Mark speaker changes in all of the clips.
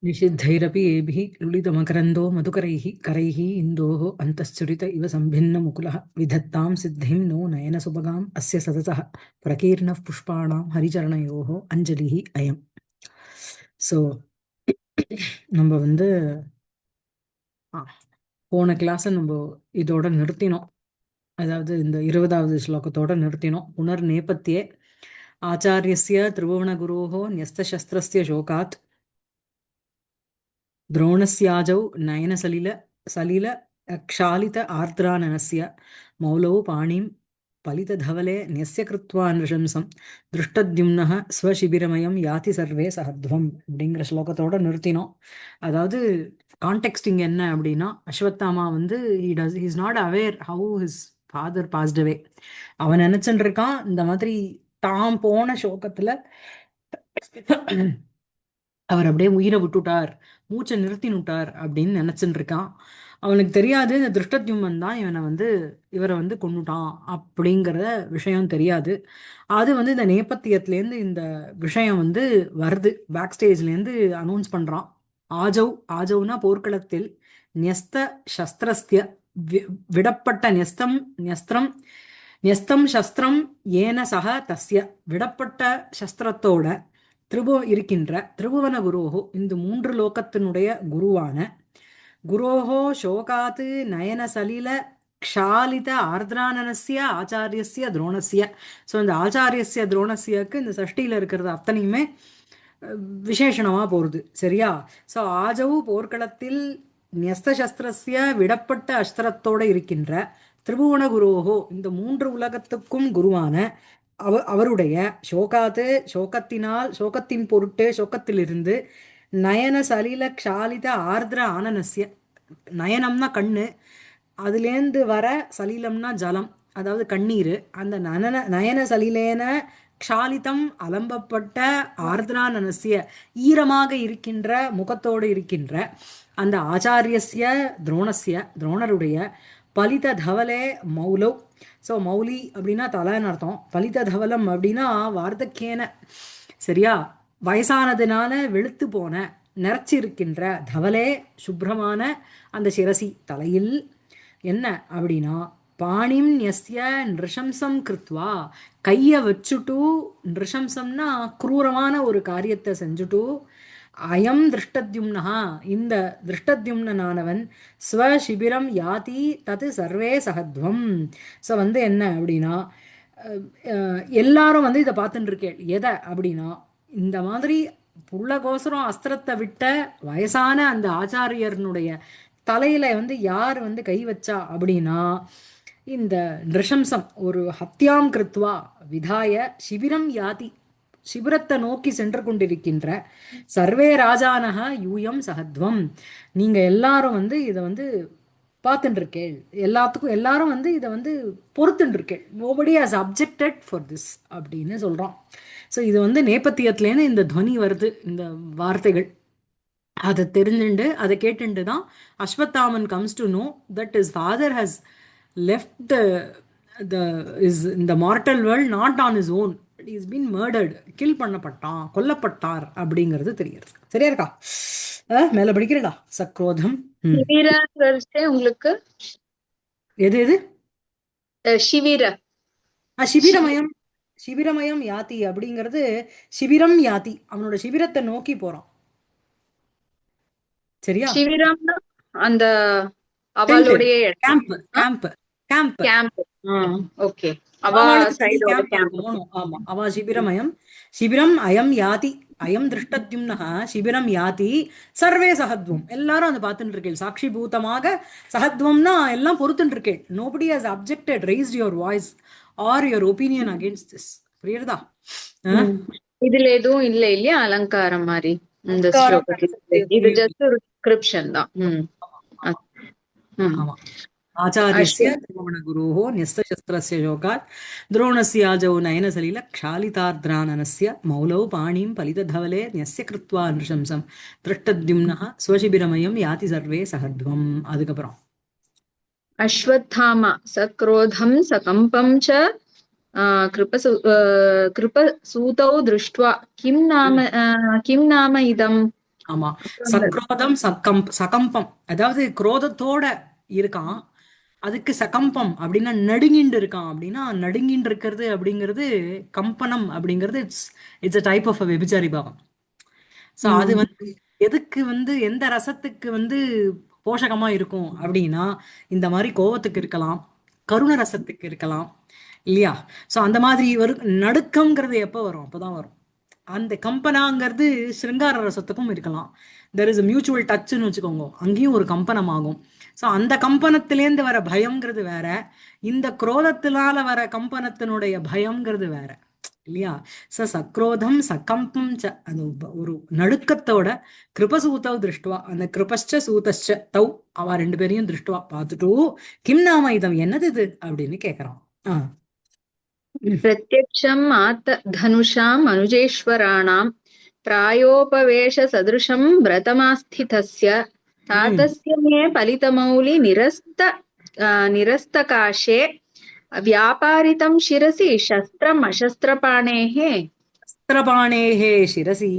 Speaker 1: निषिद्धैरपि येभिः लुलितमकरन्दो मधुकरैः करैः इन्दोः अन्तश्चुरित इव सम्भिन्नमुकुलः विधत्तां सिद्धिं नो नयनसुभगाम् अस्य सततः प्रकीर्णः पुष्पाणां हरिचरणयोः अञ्जलिः अयम्. ஸோ நம்ம வந்து ஆ, போன கிளாஸை நம்ம இதோட நிறுத்தினோம். அதாவது இந்த 20வது ஸ்லோகத்தோட நிறுத்தினோம். புனர் நேபத்தியே ஆச்சாரியஸ்ய திரிபுவனகுரோः न्यस्तशस्त्रस्य शोकात् द्रोणस्याजौ नयनसलिल सलिल क्षालित आर्द्राननस्य मौलौ पाणिं पलितधवले न्यस्य कृत्वा नृशंसं दृष्टद्युम्नः स्वशिबिरमयं याति सर्वे सहध्वम् அப்படிங்கிற ஸ்லோகத்தோட நிறுத்தினோம். அதாவது கான்டெக்ஸ்ட் இங்க என்ன அப்படின்னா, அஸ்வத்தாமா வந்து is not aware how his father past அவே. அவன் நினைச்சுட்டு இருக்கான் இந்த மாதிரி தாம் போன சோகத்துல அவர் அப்படியே உயிரை விட்டுட்டார், மூச்சை நிறுத்தினுட்டார் அப்படின்னு நினைச்சுட்டு இருக்கான். அவனுக்கு தெரியாது இந்த திருஷ்டத்யும்னன் தான் இவரை வந்து கொன்னுட்டான் அப்படிங்கிற விஷயம் தெரியாது. அது வந்து இந்த நேபத்தியத்திலேருந்து இந்த விஷயம் வந்து வருது, பேக் ஸ்டேஜ்லேருந்து அனௌன்ஸ் பண்றான். ஆஜௌனா போர்க்களத்தில் ந்யஸ்த சஸ்திரஸ்ய விடப்பட்ட ந்யஸ்திரம் சஸ்திரம் ஏன சக தஸ்ய விடப்பட்ட சஸ்திரத்தோட இருக்கின்ற திரிபுவன குரோஹோ, இந்த 3 லோகத்தினுடைய குருவான குரோஹோ சோகாத்து நயன சலில க்ஷாலித ஆர்திரானனஸ்ய ஆச்சாரியஸ்ய துரோணஸ்ய. ஸோ இந்த ஆச்சாரியஸ்ய துரோணஸ்யக்கு இந்த சஷ்டியில் இருக்கிறது அத்தனையுமே விசேஷணமா போகிறது, சரியா? ஸோ ஆஜவு போர்க்களத்தில் ந்யஸ்தசஸ்திரஸ்ய விடப்பட்ட அஸ்திரத்தோட இருக்கின்ற திரிபுவன குரோஹோ, இந்த 3 உலகத்துக்கும் குருவான அவருடைய சோகாத்து சோகத்தின் பொருட்டு சோகத்திலிருந்து நயன சலில க்ஷாலித ஆர்திர ஆனனஸ்ய, நயனம்னா கண்ணு, அதுலேருந்து வர சலிலம்னா ஜலம், அதாவது கண்ணீர், அந்த நயன சலிலேன க்ஷாலிதம் அலம்பப்பட்ட ஆர்திரானனஸ்ய ஈரமாக இருக்கின்ற முகத்தோடு இருக்கின்ற அந்த ஆச்சாரியஸ்ய துரோணருடைய பலித தவலே மௌலோ. ஸோ மௌலி அப்படின்னா தலைன்னு அர்த்தம், பலித தவலம் அப்படின்னா வார்த்தக்கேன, சரியா? வயசானதுனால வெளுத்து போன நிறைச்சிருக்கின்ற தவலே சுப்ரமான அந்த சிரசி தலையில் என்ன அப்படின்னா பாணிம் யஸ்ய நிருஷம்சம் கிருத்வா, கையை வச்சுட்டு, நிருஷம்சம்னா குரூரமான ஒரு காரியத்தை செஞ்சுட்டு, அயம் திருஷ்டத்யும்னஹா, இந்த திருஷ்டத்யும்னனானவன் ஸ்வசிபிரம் யாதி தது சர்வே சகத்வம். ஸோ வந்து என்ன அப்படின்னா எல்லாரும் வந்து இதை பார்த்துட்டு இருக்கேன். எதை அப்படின்னா இந்த மாதிரி புள்ளகோசரம் அஸ்திரத்தை விட்ட வயசான அந்த ஆச்சாரியர்னுடைய தலையில வந்து யார் வந்து கை வச்சா அப்படின்னா இந்த நிருஷம்சம் ஒரு ஹத்தியாம் கிருத்வா விதாய சிபிரம் யாதி, சிபிரத்தை நோக்கி சென்று கொண்டிருக்கின்ற சர்வே ராஜானக யூயம் சகத்வம். நீங்க எல்லாரும் வந்து இதை வந்து பார்த்துட்டு இருக்கேள், எல்லாரும் வந்து இதை வந்து பொறுத்துட்டு இருக்கேள். Nobody has objected for this அப்படின்னு சொல்றான். ஸோ இது வந்து நேபத்தியத்துலேருந்து இந்த துவனி வருது, இந்த வார்த்தைகள். அதை தெரிஞ்சுண்டு அதை கேட்டுண்டு தான் Ashwatthama comes to know that is father has left is இந்த mortal world not on is own, is been murdered, kill பண்ணப்பட்டான், கொல்லப்பட்டார் அப்படிங்கிறது தெரியுது. சரியா இருக்கா? மேல படிக்கிறடா சக்ரோதம்.
Speaker 2: உங்களுக்கு
Speaker 1: எது எது
Speaker 2: சிவிரமயம்
Speaker 1: சிபிரமயம் யாத்தி அப்படிங்கிறது சிபிரம் யாத்தி, அவனோட சிபிரத்தை நோக்கி போறான், சரியா?
Speaker 2: சிவிரம் அந்த அவளுடைய
Speaker 1: camp camp camp
Speaker 2: camp. Okay, அவ
Speaker 1: சிபிரமயம் சிபிரம் அயம் யாதி அயம் திருஷ்டத்யும்னஹ சிபிரம் யாதி சர்வே சகத்வம். எல்லாரும் அதை பார்த்துட்டு இருக்கேன், சாட்சி பூதமாக சகத்வம்னா எல்லாம் பொறுத்துட்டு இருக்கேன். Nobody has objected, raised your voice or your opinion against this. புரியுறதா?
Speaker 2: இதுல எதுவும் இல்ல இல்லையா அலங்காரம் மாதிரி இந்த ஸ்லோகத்துல, இது ஜஸ்ட் ஒரு டிஸ்கிரிப்ஷன் தான்.
Speaker 1: ஆமா. ஆச்சாரியஸ்ய திரிபுவனகுரோः न्यस्तशस्त्रस्य शोकात् द्रोणस्याजौ नयनसलिल क्षालितार्द्राननस्य मौलौ पाणिं पलितधवले न्यस्य कृत्वा नृशंसं दृष्टद्युम्नः स्वशिबिरमयं याति सर्वे सहध्वम्. அதுக்கப்புறம்
Speaker 2: அஸ்வத்தாமா சக்ரோதம் சகம்பம் ச கிருபசூதௌ திருஷ்ட்வா கிம் நாம இதம்
Speaker 1: ஆமா.
Speaker 2: அப்புறம்
Speaker 1: சக்ரோதம் சகம்பம், அதாவது குரோதத்தோட இருக்கான். அதுக்கு சகம்பம் அப்படின்னா நடுங்கிண்டு இருக்கான். அப்படின்னா நடுங்கிண்டு இருக்கிறது அப்படிங்கிறது, கம்பனம் அப்படிங்கிறது it's a type of a vyabhichari பாவம். ஸோ அது
Speaker 2: ம்.
Speaker 1: வந்து எதுக்கு வந்து எந்த ரசத்துக்கு வந்து போஷகமா இருக்கும் அப்படின்னா, இந்த மாதிரி கோவத்துக்கு இருக்கலாம், கருண ரசத்துக்கு இருக்கலாம் இல்லையா? ஸோ அந்த மாதிரி ஒரு நடுக்கம்ங்கிறது எப்போ வரும்? அப்போதான் வரும். அந்த கம்பனாங்கிறது சிருங்கார ரசத்துக்கும் இருக்கலாம். தெர் இஸ் மியூச்சுவல் டச்சுன்னு வச்சுக்கோங்க, அங்கேயும் ஒரு கம்பனம் ஆகும். ஸோ அந்த கம்பனத்திலேருந்து வர பயம்ங்கிறது வேற, இந்த குரோதத்தினால வர கம்பனத்தினுடைய பயம்ங்கிறது வேற இல்லையா? சக்ரோதம் சகம்பம் அது ஒரு நடுக்கத்தோட கிருபசூதவ் திருஷ்டுவா, அந்த கிருபஸ்ச சூதஸ்ச தௌ, அவ ரெண்டு பேரையும் திருஷ்டுவா பார்த்துட்டு, கிம் நாம இதம், என்னது இது அப்படின்னு கேக்குறான். ஆஹ் உம்
Speaker 2: प्रत्यक्षम् आत धनुषाम् अनुजेश्वराणां प्रायोपवेशसदृशं व्रतमास्थितस्य
Speaker 1: உம்
Speaker 2: तातस्य मे फलितमौलि निरस्तकाशे व्यापारितं शिरसि शस्त्रम् अशस्त्रपाणेः
Speaker 1: சஸ்திரபாணேஹே சிரசி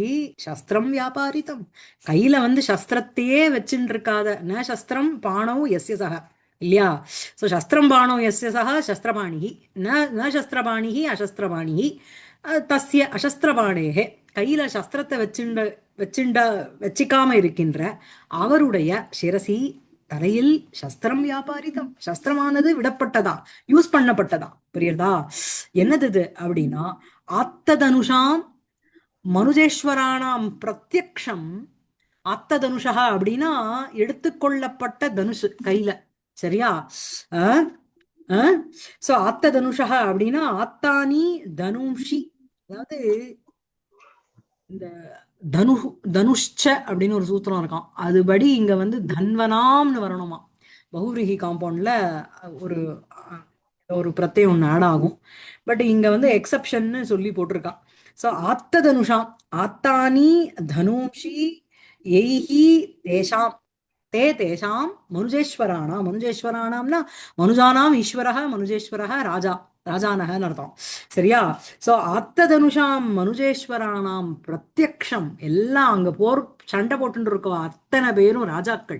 Speaker 1: சஸ்திரம் வியாபாரிதம். கையில வந்து சஸ்திரத்தையே வச்சுட்டு இருக்காத, ந சஸ்திரம் பாணௌ எஸ்ய சக இல்லையா? ஸோ சஸ்திரம் பாணௌ எஸ்ய சக சஸ்திரபாணிஹி, ந சஸ்திரபாணிஹி அசஸ்திரபாணிஹி, தஸ்ய அசஸ்திரபாணேஹே, கையில சஸ்திரத்தை வச்சுண்ட வச்சிக்காம இருக்கின்ற அவருடைய சிரசி, தலையில் சஸ்திரம் வியாபாரிதம், சஸ்திரமானது விடப்பட்டதா, யூஸ் பண்ணப்பட்டதா. புரியுறதா? என்னது இது அப்படின்னா, ஆத்ததனுஷாம் மனுஜேஸ்வராணாம் பிரத்யக்ஷம். ஆத்ததனுஷா அப்படின்னா எடுத்துக்கொள்ளப்பட்ட தனுஷு கையில, சரியா? அஹ் அஹ் சோ ஆத்ததனுஷா அப்படின்னா ஆத்தானி தனுஷி, அதாவது இந்த தனு தனுஷ்ச அப்படின்னு ஒரு சூத்திரம் இருக்கான், அதுபடி இங்க வந்து தன்வனாம்னு வரணுமா. பகுவிரகி காம்பவுண்ட்ல ஒரு ஒரு பிரத்யம் ஒன்று ஆட் ஆகும். பட் இங்க வந்து எக்ஸப்ஷன்னு சொல்லி போட்டிருக்கான். ஸோ ஆத்த தனுஷாம், ஆத்தானி தனுஷி எய்ஹி தேஷாம், தே தேஷாம் மனுஜேஸ்வராணாம், மனுஜேஸ்வராணாம்னா மனுஜானாம் ஈஸ்வரः, மனுஜேஸ்வரः ராஜா, ராஜானகன்னு அர்த்தம். சரியா? சோ ஆத்த தனுஷாம் மனுஜேஸ்வராணாம் பிரத்யக்ஷம், எல்லாம் அங்க போர் சண்டை போட்டு இருக்கோம் அத்தனை பேரும் ராஜாக்கள்,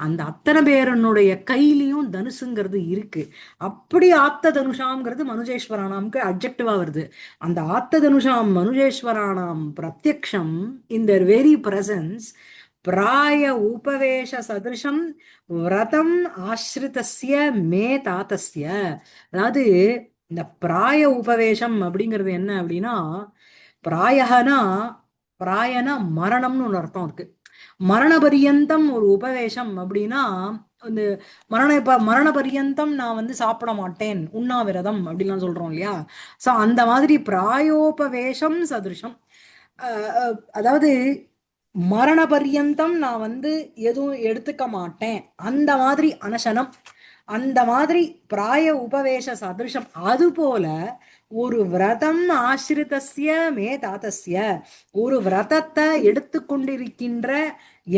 Speaker 1: அந்த அத்தனை பேரனுடைய கையிலயும் தனுசுங்கிறது இருக்கு. அப்படி ஆத்த தனுஷாம்ங்கிறது மனுஜேஸ்வரானாம்க்கு அப்ஜெக்டிவா வருது. அந்த ஆத்த தனுஷாம் மனுஜேஸ்வரானாம் பிரத்யக்ஷம், இன் their வெரி பிரசன்ஸ், பிராய உபவேஷ சதிருஷம் விரதம் ஆசிரிதஸ்ய மே தாத்தஸ்ய. அதாவது இந்த பிராய உபவேஷம் அப்படிங்கிறது என்ன அப்படின்னா, பிராயகனா, பிராயனா மரணம்னு ஒரு அர்த்தம் இருக்கு. மரண பரியந்தம் ஒரு உபவேஷம் அப்படின்னா, வந்து மரண பரியந்தம் நான் வந்து சாப்பிட மாட்டேன், உண்ணாவிரதம் அப்படின்லாம் சொல்றோம் இல்லையா? சோ அந்த மாதிரி பிராயோபவேஷம் சதிருஷம், அதாவது மரண பரியந்தம் நான் வந்து எதுவும் எடுத்துக்க மாட்டேன், அந்த மாதிரி அனசனம், அந்த மாதிரி பிராய உபவேச சதிருஷம். அது போல ஒரு விரதம் ஆசிரிதஸ்ய மே தாத்தஸ்ய, ஒரு விரதத்தை எடுத்துக்கொண்டிருக்கின்ற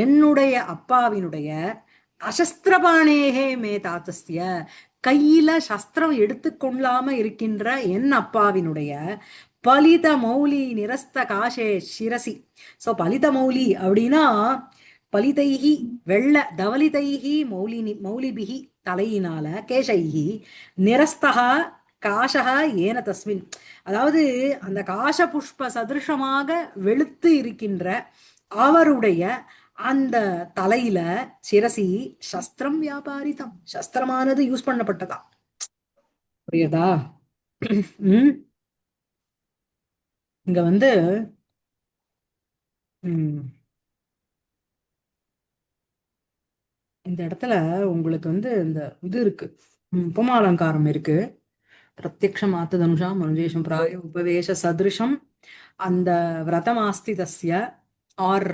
Speaker 1: என்னுடைய அப்பாவினுடைய, அசஸ்திரபாணேகே மே தாத்தஸ்ய, கையில சஸ்திரம் எடுத்துக்கொள்ளாம இருக்கின்ற என் அப்பாவினுடைய, பலித மௌலி நிரஸ்த காஷே சிரசி. சோ பலித மௌலி அப்படின்னா, பலிதைஹி வெள்ள தவலிதைஹி மௌலினி மௌலிபிகி, தலையினால, கேசைஹி நிரஸ்தகா காஷகா ஏன தஸ்மின், அதாவது அந்த காஷ புஷ்ப சதிருஷமாக வெளுத்து இருக்கின்ற அவருடைய அந்த தலையில, சிரசி சஸ்திரம் வியாபாரிதம், சஸ்திரமானது யூஸ் பண்ணப்பட்டதா. புரியுதா? உம் இங்க வந்து உம் இந்த இடத்துல உங்களுக்கு வந்து இந்த இது இருக்கு, உபமாலங்காரம் இருக்கு. பிரத்யக்ஷம் ஆத்த தனுஷா மனுஜேஷம் பிராய உபவேஷ சதிருஷம், அந்த விரதமாஸ்தி தஸ்ய ஆர்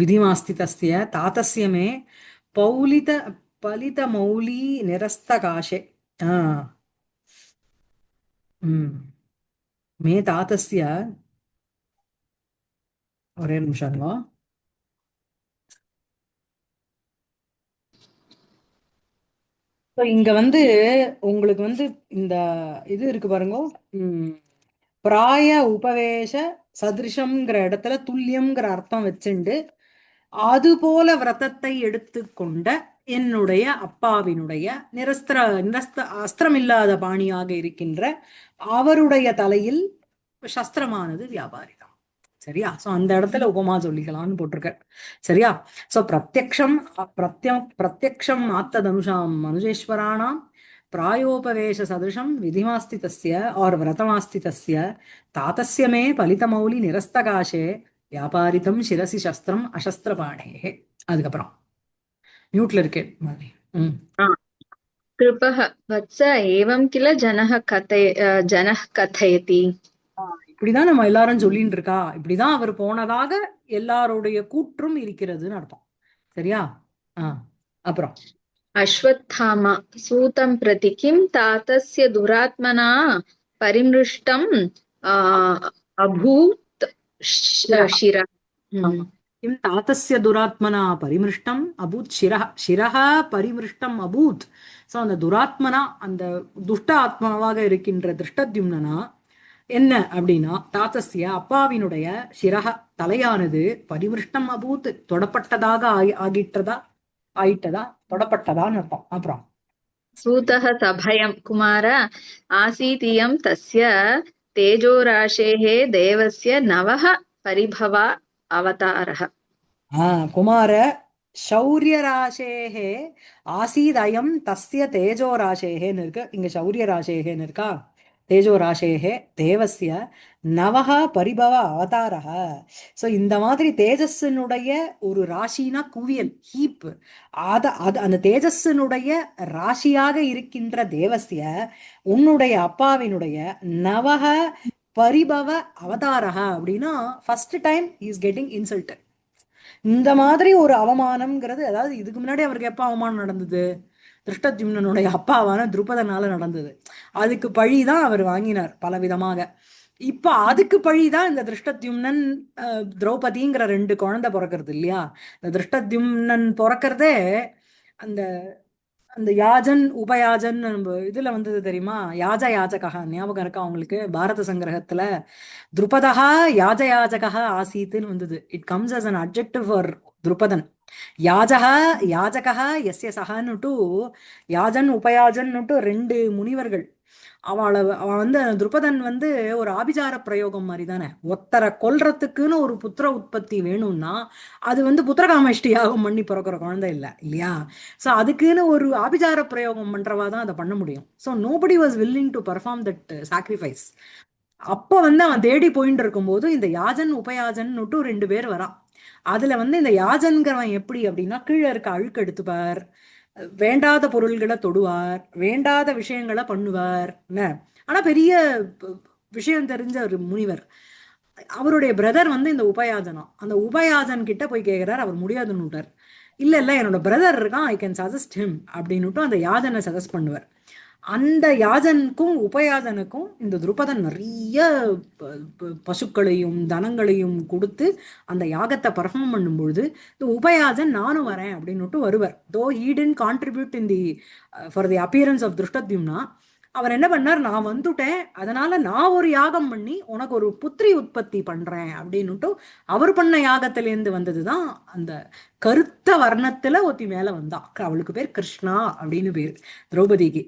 Speaker 1: விதிமாஸ்தி தஸ்ய தாத்தஸ்ய மே பௌலித பலித மௌலி நிரஸ்த காஷே. ஆஹ் உம் மே தாத்தஸ்ய, ஒரே நிமிஷம் இருங்க. So இங்க வந்து உங்களுக்கு வந்து இந்த இது இருக்கு பாருங்க. பிராய உபவேச சதிருஷம்ங்கிற இடத்துல துல்லியம்ங்கிற அர்த்தம் வச்சுண்டு அதுபோல விரதத்தை எடுத்துக்கொண்ட என்னுடைய அப்பாவினுடைய அஸ்திரமில்லாத பாணியாக இருக்கின்ற அவருடைய தலையில் சஸ்திரமானது வியாபாரி தான். சரியா? சோ அந்த இடத்துல உபமா சொல்லிக்கலாம்னு போட்டிருக்க. சரியா? சோ பிரத்யக்ஷம் ஆத்ததனுஷாம் மனுஜேஸ்வராணாம் प्रायोपवेश सदृशं विधिमास्ति तस्य और व्रतमास्ति तस्य तातस्य मे पलितमौलि निरस्तकाशे व्यापारितं शिरसि शस्त्रम् अशस्त्रपाणेः. அதுக்கப்புறம் மியூட்ல இருக்கேன் மாதிரி.
Speaker 2: कृपः वत्स एवं किल जनः कथयति.
Speaker 1: இப்படிதான் நம்ம எல்லாரும் சொல்லிட்டு இருக்கா, இப்படிதான் அவர் போனதாக எல்லாருடைய கூற்றும் இருக்கிறதுன்னு அர்த்தம். சரியா? அப்புறம்
Speaker 2: अश्वत्थामा सूतं प्रति किं तातस्य दुरात्मना परिमृष्टम् अभूत् शिरः.
Speaker 1: किं तातस्य दुरात्मना परिमृष्टम् अभूत् शिरः. शिरः परिमृष्टम् अभूत्. ஸோ அந்த துராத்மனா அந்த துஷ்ட ஆத்மாவாக இருக்கின்ற திருஷ்டத்யும்னனா என்ன அப்படின்னா, தாத்தஸ்ய அப்பாவினுடைய சிரக தலையானது பரிமிருஷ்டம் அபூத் தொடப்பட்டதாக ஆயிட்டதா தொடப்பட்டதான்னு அர்த்தம். அப்புறம்
Speaker 2: सूतः सभयं कुमार आसीतियं तस्य तेजोराशेः देवस्य नवः परिभवा अवतारः.
Speaker 1: कुमार शौर्यराशेः आसीदयं तस्य तेजोराशेः இருக்கு. இங்க शौर्यराशेः இருக்கா? தேஜோராசேஹ தேவஸ்ய நவஹ பரிபவ அவதாரஹ. ஸோ இந்த மாதிரி தேஜஸினுடைய ஒரு ராசினா குவியல் ஹீப், அந்த தேஜஸினுடைய ராசியாக இருக்கின்ற தேவஸ்ய உன்னுடைய அப்பாவினுடைய நவஹ பரிபவ அவதாரஹ அப்படின்னா first time is getting insulted. இந்த மாதிரி ஒரு அவமானம்ங்கிறது, அதாவது இதுக்கு முன்னாடி அவருக்கு எப்ப அவமானம் நடந்தது? திருஷ்டத்யும்னனுடைய அப்பாவான துருபதனால நடந்தது. அதுக்கு பழிதான் அவர் வாங்கினார் பல விதமாக. இப்ப அதுக்கு பழிதான் இந்த திருஷ்டத்யும்னன் திரௌபதிங்கிற 2 குழந்தை பிறக்கிறது இல்லையா? இந்த திருஷ்டத்யும்னன் பிறக்கிறதே அந்த அந்த யாஜன் உபயாஜன் இதுல வந்தது தெரியுமா? யாஜகா ஞாபகம் இருக்கா உங்களுக்கு? பாரத சங்கிரகத்துல துருபதா யாஜகா ஆசீத்துன்னு வந்தது. It comes as an adjective for Drupada. யாஜகா எஸ்ய சகான்னுட்டு யாஜன் உபயாஜன்னுட்டு 2 முனிவர்கள். அவன் வந்து துருபதன் வந்து ஒரு ஆபிசார பிரயோகம் மாதிரி தானே. ஒத்தரை கொல்றதுக்குன்னு ஒரு புத்திர உற்பத்தி வேணும்னா அது வந்து புத்திரகாமஷ்டி யாகம் பண்ணி பிறக்கிற குழந்தை இல்லையா? ஸோ அதுக்குன்னு ஒரு ஆபிசார பிரயோகம் பண்றவா தான் அதை பண்ண முடியும். So nobody was willing to perform that sacrifice. அப்ப வந்து அவன் தேடி போயிட்டு இருக்கும்போது இந்த யாஜன் உபயாஜன்னுட்டு 2 பேர் வரான். அதுல வந்து இந்த யாஜன்கிறவன் எப்படி அப்படின்னா, கீழே இருக்க அழுக்கு எடுத்துப்பார், வேண்டாத பொருள்களை தொடுவார், வேண்டாத விஷயங்களை பண்ணுவார். ஆனா பெரிய விஷயம் தெரிஞ்ச ஒரு முனிவர். அவருடைய பிரதர் வந்து இந்த உபயாஜனம். அந்த உபயாஜன் கிட்ட போய் கேட்கிறார், அவர் முடியாதுன்னுட்டார். இல்ல என்னோட பிரதர் இருக்கான், ஐ கேன் சஜஸ்ட் ஹிம் அப்படின்னுட்டு அந்த யாஜனை சஜஸ்ட் பண்ணுவார். அந்த யாஜனுக்கும் உபயாஜனுக்கும் இந்த துருபதன் நிறைய பசுக்களையும் தனங்களையும் கொடுத்து அந்த யாகத்தை பர்ஃபார்ம் பண்ணும்பொழுது இந்த உபயாஜன் நானும் வரேன் அப்படின்னுட்டு வருவார். Though he didn't contribute in the for the appearance of Dhrishtadyumna, அவர் என்ன பண்ணார், நான் வந்துட்டேன், அதனால நான் ஒரு யாகம் பண்ணி உனக்கு ஒரு புத்திரி உற்பத்தி பண்றேன் அப்படின்னுட்டு அவர் பண்ண யாகத்திலேருந்து வந்ததுதான் அந்த கருத்த வர்ணத்துல ஒத்தி மேல வந்தா. அவளுக்கு பேர் கிருஷ்ணா அப்படின்னு பேரு திரௌபதிக்கு.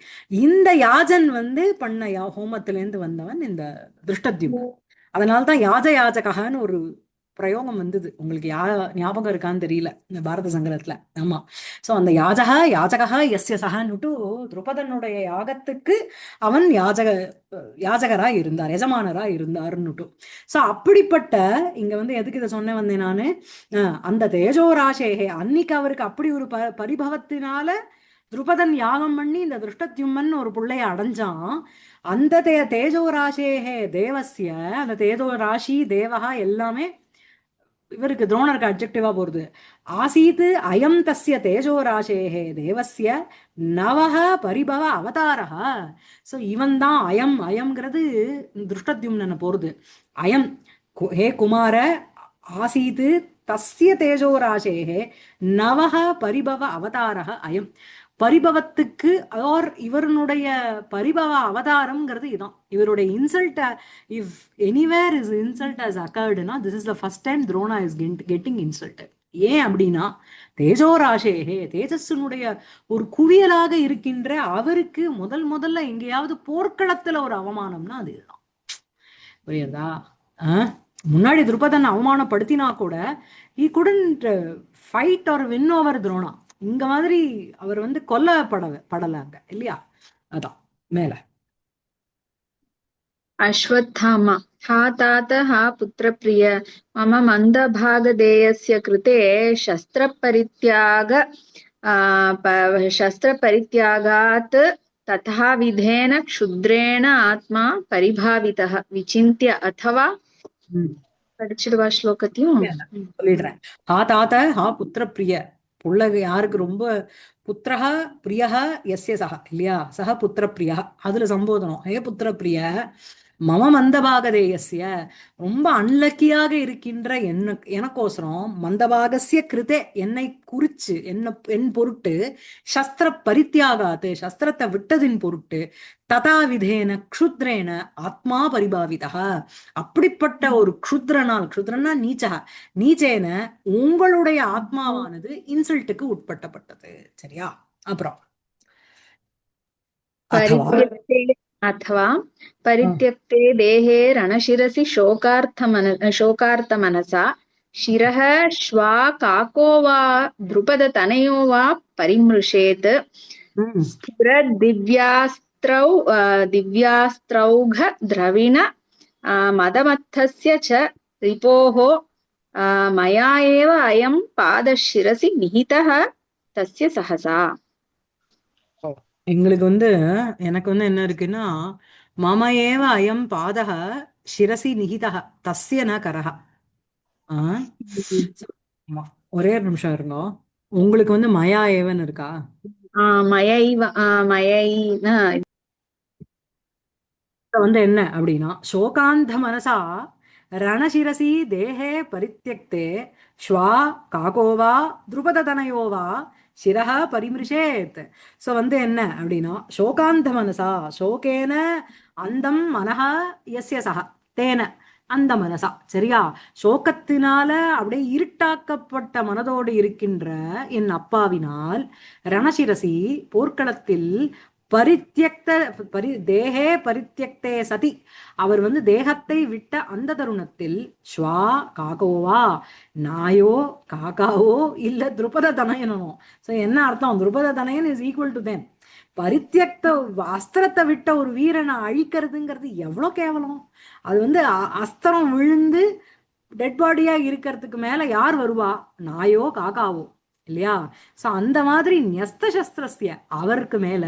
Speaker 1: இந்த யாஜன் வந்து பண்ண ஹோமத்திலேருந்து வந்தவன் இந்த திருஷ்டத்யும்னன். அதனால்தான் யாஜகன்னு ஒரு பிரயோகம் வந்தது. உங்களுக்கு ஞாபகம் இருக்கான்னு தெரியல இந்த பாரத சங்கரத்துல. ஆமா. சோ அந்த யாஜகா எஸ்ய சகான்னுட்டு துருபதனுடைய யாகத்துக்கு அவன் யாஜகரா இருந்தார், எஜமானரா இருந்தாருன்னுட்டு. சோ அப்படிப்பட்ட இங்க வந்து எதுக்கு இதை வந்தேன் நானு, அந்த தேஜோராசேகே அன்னைக்கு அவருக்கு அப்படி ஒரு பரிபவத்தினால துருபதன் யாகம் பண்ணி இந்த திருஷ்டத்யும்மன் ஒரு பிள்ளைய அடைஞ்சான். அந்த தேஜோராசேகே தேவசிய, அந்த தேஜோராசி தேவகா எல்லாமே இவருக்கு துரோணருக்கு அப்ஜெக்டிவா போறது. ஆசீத் அயம் தஸ்ய தேஜோராசேஹே தேவஸ்ய நவஹ பரிபவ அவதாரஹா. சோ இவன் தான் அயம்ங்கிறது திருஷ்டத்யும்னன போறது. அயம் ஹே குமார ஆசீத் தஸ்ய தேஜோராசேஹே நவஹ பரிபவ அவதாரஹ அயம். பரிபவத்துக்கு ஆர் இவருடைய பரிபவ அவதாரம்ங்கிறது இதான். இவருடைய insult, if anywhere is insult has அக்கர்டுனா this is the first time Drona is getting insult. ஏன் அப்படின்னா தேஜோராசேகே, தேஜஸ்னுடைய ஒரு குவியலாக இருக்கின்ற அவருக்கு முதல்ல எங்கேயாவது போர்க்களத்துல ஒரு அவமானம்னா அது இதுதான். புரியுறதா? முன்னாடி துருபதன் அவமானப்படுத்தினா கூட he couldn't fight or win over Drona. இங்க மாதிரி அவர் வந்து படலாங்க இல்லையா? அதான் மேல
Speaker 2: अश्वत्थामा हा तात हा पुत्रप्रिय मम मन्दभागधेयस्य कृते शस्त्रपरित्यागात् तथाविधेन क्षुद्रेण आत्मा परिभावितः विचिन्त्य अथवा படிச்சிடுவா ஸ்லோகத்தையும்
Speaker 1: சொல்லிடுறேன். ஹா தாத்த ஹா புத்திர பிரிய, புள்ளக யாருக்கு ரொம்ப புத்திரஹ பிரியஹ எஸ்ய சஹ இல்லையா? சஹ புத்திர பிரியா, அதுல சம்போதனம். ஹே புத்திர பிரிய மம மந்தபாகதேயஸ்ய, ரொம்ப அன்லக்கியாக இருக்கின்ற எனக்கோசரம் மந்தபாகசிய கிருதே, என்னை குறிச்சு என் பொருட்டு சஸ்திர பரித்தியாகாத்து, சஸ்திரத்தை விட்டதின் பொருட்டு ததாவிதேன க்ஷுத்ரேன ஆத்மா பரிபாவிதா, அப்படிப்பட்ட ஒரு க்ஷுத்ரனால், க்ஷுத்ரனா நீச்சக, நீச்சேன உங்களுடைய ஆத்மாவானது இன்சல்ட்டுக்கு உட்பட்டப்பட்டது. சரியா? அப்புறம்
Speaker 2: अथवा परित्यक्ते देहे रणशिरसि शोकार्तमनसा शिरः श्वा काको वा द्रुपदतनयो वा परिमृशेत् दिव्यास्त्रौघ द्रविण मदमत्थस्य च रिपोः मया एव अयं पादशिरसि निहितः तस्य सहसा.
Speaker 1: எங்களுக்கு வந்து எனக்கு வந்து என்ன இருக்குன்னா, மம ஏவ அயம் பாதக சிரசி நிகிதக தஸ்ய ந கரஹ. ஒரே ஒரு நிமிஷம் இருந்தோம். உங்களுக்கு வந்து மயா ஏவன் இருக்கா? வந்து என்ன அப்படின்னா, சோகாந்த மனசா ரணசிரசி தேகே பரித்தியக்தே ஸ்வா காகோவா துருபததனயோவா சிரஹ பரிமிருஷேத். ஸோ வந்து என்ன அப்படின்னா, சோகாந்த மனசா, சோகேன அந்தம் மனஹ எஸ்ய சஹ தேன அந்த மனசா, சரியா? சோகத்தினால அப்படியே இருட்டாக்கப்பட்ட மனதோடு இருக்கின்ற என் அப்பாவினால் ரணசிரசி போர்க்களத்தில் தேகே பரித்தியக்தே சதி, அவர் வந்து தேகத்தை விட்ட அந்த தருணத்தில் ஸ்வா காகோவா, நாயோ காக்காவோ இல்ல துருபத தனயனோ. சோ என்ன அர்த்தம்? துருபத தனயன் இஸ் ஈக்குவல் டு தென். பரித்தியக்த அஸ்திரத்தை விட்ட ஒரு வீரனை அழிக்கிறதுங்கிறது எவ்வளவு கேவலம். அது வந்து அஸ்திரம் விழுந்து டெட் பாடியா இருக்கிறதுக்கு மேல யார் வருவா? நாயோ காக்காவோ இல்லையா? சோ அந்த மாதிரி நியஸ்த சஸ்திரஸ்ய, அவருக்கு மேல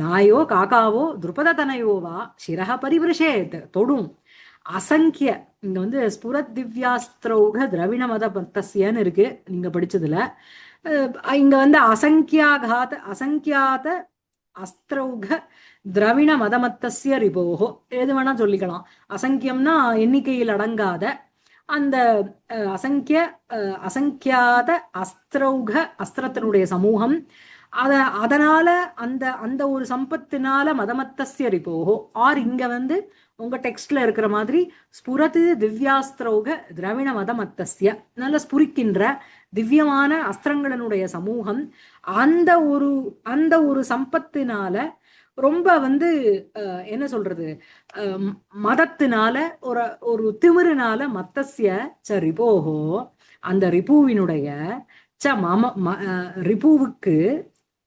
Speaker 1: நாயோ காக்காவோ துருபதனயோவா சிரக பரிவிருஷேத் தொடும். அசங்கிய, இங்க வந்து ஸ்புரத் திவ்யாஸ்திரௌக திரவிண மத பத்தஸ்யன்னு இருக்கு நீங்க படிச்சதுல. இங்க வந்து அசங்கியாத அஸ்திரௌக திரவிண மதமத்தஸ்ய ரிபோகோ, எது வேணா சொல்லிக்கலாம். அசங்கியம்னா எண்ணிக்கையில் அடங்காத, அந்த அசங்கியாத அஸ்திரௌக அஸ்திரத்தினுடைய சமூகம், அதனால அந்த அந்த ஒரு சம்பத்தினால மதமத்தஸ்ய ரிபோகோ, ஆர் இங்க வந்து உங்க டெக்ஸ்ட்ல இருக்கிற மாதிரி ஸ்புரத்து திவ்யாஸ்திரௌக திரவிண மதமத்தஸ்ய, நல்ல ஸ்புரிக்கின்ற திவ்யமான அஸ்திரங்களினுடைய சமூகம், அந்த ஒரு சம்பத்தினால ரொம்ப வந்து என்ன சொல்றது, மதத்தினால ஒரு திமிருனால மத்தஸ்ய ச ரிபோகோ, அந்த ரிபுவினுடைய ச ரிபுவுக்கு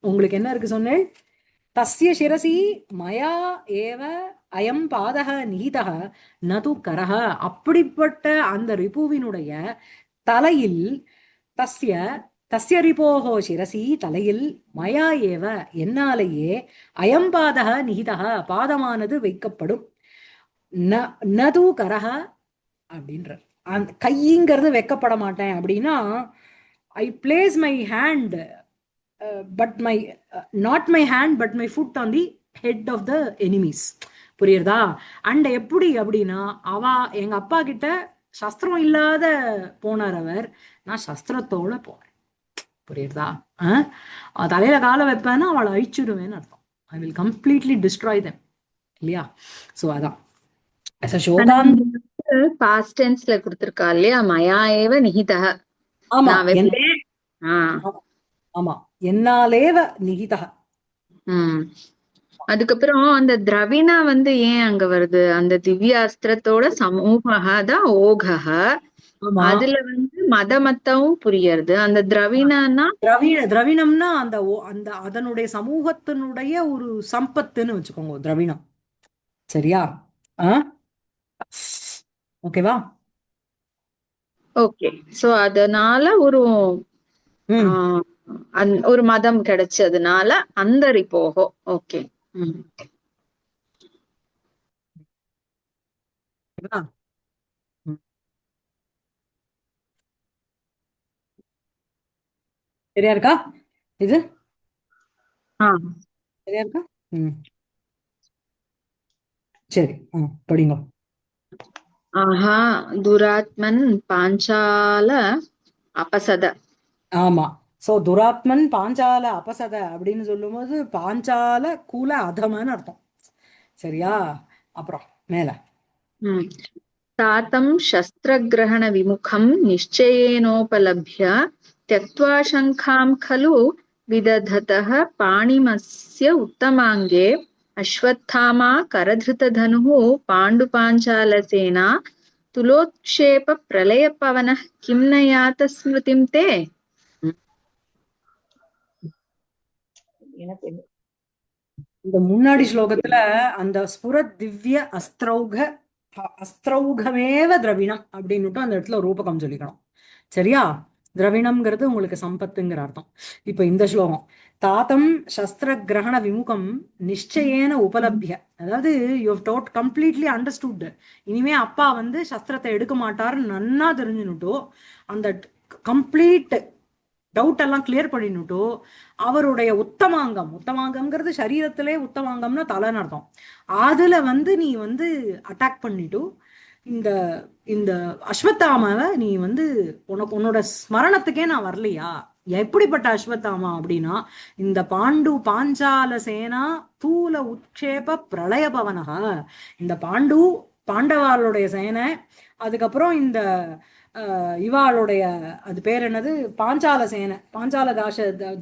Speaker 1: உங்களுக்கு என்ன இருக்கு சொன்னேன்? தஸ்ய சிரசி மயா ஏவ அயம் பாதக நிகிதக நது கரஹ, அப்படிப்பட்ட அந்த ரிபுவினுடைய தலையில் தஸ்ய ரிபோகோ சிரசி தலையில் மயா ஏவ என்னாலேயே அயம்பாதக நிகிதக பாதமானது வைக்கப்படும். நது கரஹ அப்படின்ற அந்த கைங்கிறது வைக்கப்பட மாட்டேன் அப்படின்னா, I place my hand but my not my hand but my foot on the head of the enemies. புரியுறதா? அண்ட் எப்படி அப்படின்னா, எங்க அப்பா கிட்ட சஸ்திரம் இல்லாத போனார் அவர், நான் சஸ்திரத்தோட போறேன். புரியுதா? தலையில காலை வைப்பேன்னா அவளை அழிச்சுடுவேன்னு அர்த்தம். I will completely destroy them இல்லையா? ஸோ அதான்
Speaker 2: ஆனா
Speaker 1: சோகாந்த்.
Speaker 2: பாஸ்ட் டென்ஸ்ல கொடுத்திருக்கா இல்லையா, மயா ஏவ நிஹிதः.
Speaker 1: ஆமா
Speaker 2: நான்
Speaker 1: என்ன,
Speaker 2: ஆ.
Speaker 1: ஆமா என்னாலேவ நிகிதா.
Speaker 2: ம். அதுக்கப்புறம் அந்த திரவிணா வந்து ஏன் அங்க வருது? அந்த திவ்யாஸ்திரத்தோட சமூகா தான் ஓகஹ.
Speaker 1: ஆமா
Speaker 2: அதுல வந்து மதமத்தவும் புரியறது. அந்த திரவிணன்னா
Speaker 1: திரவிணம்னா அந்த அந்த அதனுடைய சமூகத்தினுடைய ஒரு சம்பத்துன்னு வச்சுக்கோங்க திரவிணம். சரியா? ஆ ஓகேவா?
Speaker 2: ஓகே. சோ அதனால ஒரு
Speaker 1: ம்
Speaker 2: ஒரு மதம் கிடைச்சதுனால அந்த ரிப்போகோ. ஓகே. ம்.
Speaker 1: ஓகேவா? ம். சரியா இருக்கா இது?
Speaker 2: ஆ.
Speaker 1: சரியா இருக்கா? ம் சரி. படிங்க.
Speaker 2: ஆஹா துராத்மன் பாஞ்சால அபசத.
Speaker 1: ஆமா. சோ துராத்மன் பாஞ்சால அபசத அப்படின்னு சொல்லும்போது பாஞ்சால கூல அதமன்னு அர்த்தம். சரியா? அப்புறம் மேல
Speaker 2: ம். तातं शस्त्रग्रहणविमुखं निश्चयेनोपलभ्य त्यक्त्वा शङ्खां खलु विदधतः पाणिमस्य उत्तमाङ्गे अश्वत्थामा करधृतधनुः पाण्डुपाञ्चालसेना तुलोत्क्षेपप्रलयपवनः किं न यात स्मृतिं ते.
Speaker 1: ம். இந்த முன்னாடி ஸ்லோகத்துல அந்த ஸ்புர திவ்ய அஸ்திரௌக அஸ்திரௌகமேவ திரவிணம் அப்படின்னுட்டு அந்த இடத்துல ரூபகம் சொல்லிக்கணும். சரியா? திரவிணம்ங்கிறது உங்களுக்கு சம்பத்துங்கிற அர்த்தம். இப்ப இந்த ஸ்லோகம் தாத்தம் சஸ்திர கிரகண விமுகம் நிச்சயேன உபலப்ய, அதாவது யூ டோட் கம்ப்ளீட்லி அண்டர்ஸ்டுட். இனிமே அப்பா வந்து சஸ்திரத்தை எடுக்க மாட்டாருன்னு நன்னா தெரிஞ்சுனுட்டோ அந்த கம்ப்ளீட் டவுட் எல்லாம் கிளியர் பண்ணினுட்டோ அவருடைய உத்தமாங்கம், உத்தமாங்கம்ங்கிறது சரீரத்திலே உத்தமாங்கம்னா தலைன்னு அர்த்தம். அதுல வந்து நீ வந்து அட்டாக் பண்ணிட்டு இந்த இந்த அஸ்வத்தாமாவை நீ வந்து உனக்கு உன்னோட ஸ்மரணத்துக்கே நான் வரலையா? எப்படிப்பட்ட அஸ்வத்தாமா அப்படின்னா இந்த பாண்டு பாஞ்சால சேனா தூல உட்சேப பிரளய பவனகா. இந்த பாண்டு பாண்டவாளுடைய சேனை, அதுக்கப்புறம் இந்த இவாளுடைய அது பேர் என்னது பாஞ்சால சேனை, பாஞ்சால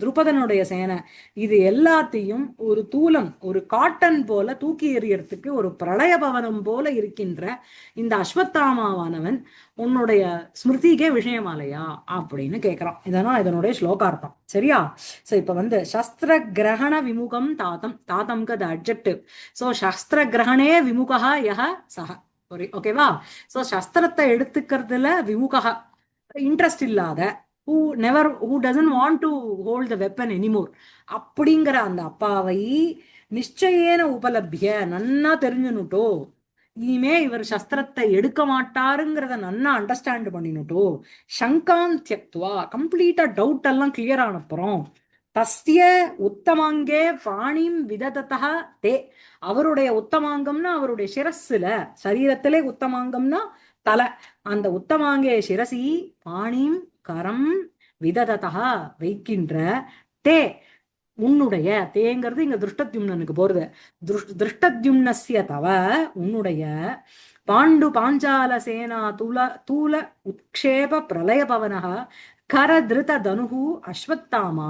Speaker 1: துருபதனுடைய சேனை, இது எல்லாத்தையும் ஒரு தூலம் ஒரு காட்டன் போல தூக்கி எறியறதுக்கு ஒரு பிரளய பவனம் போல இருக்கின்ற இந்த அஸ்வத்தாமாவானவன் உன்னுடைய ஸ்மிருதிக்கே விஷயமாலையா அப்படின்னு கேட்கிறான். இதெல்லாம் இதனுடைய ஸ்லோகார்த்தம். சரியா? சோ இப்ப வந்து சஸ்திர கிரகண விமுகம் தாத்தம், தாத்தம்க்கு அது அட்ஜெக்டிவ். சோ சஸ்திர கிரகணே விமுகா யஹ சஹ. ஓகேவா? சோ சஸ்திரத்தை எடுத்துக்கிறதுல விமுகா, இன்ட்ரெஸ்ட் இல்லாத, who never who doesn't want to hold the weapon anymore அப்படிங்கிற அந்த அப்பாவை நிச்சயேன உபலப்திய நன்னா தெரிஞ்சுனுட்டோ இனிமே இவர் சஸ்திரத்தை எடுக்க மாட்டாருங்கிறத நன்னா அண்டர்ஸ்டாண்ட் பண்ணினுட்டோ சங்கான் தியக்துவா கம்ப்ளீட்டா டவுட் எல்லாம் கிளியர் ஆனப்புறம் தஸ்ய உத்தமாங்கே பாணிம் விதததா தே, அவருடைய உத்தமாங்கம்னா அவருடைய சிரஸ்ல, சரீரத்திலே உத்தமாங்கம்னா தலை, அந்த உத்தமாங்கே சிரசி பாணிம் கரம் விதததா வைக்கின்ற தே உன்னுடைய, தேங்கிறது இங்க திருஷ்டத்யும்னனுக்கு போறது, திருஷ்டத்யும்னஸ்ய தவ உன்னுடைய பாண்டு பாஞ்சால சேனா தூல தூல உட்சேப பிரளய பவனः கரதிருத தனுகு அஸ்வத்தாமா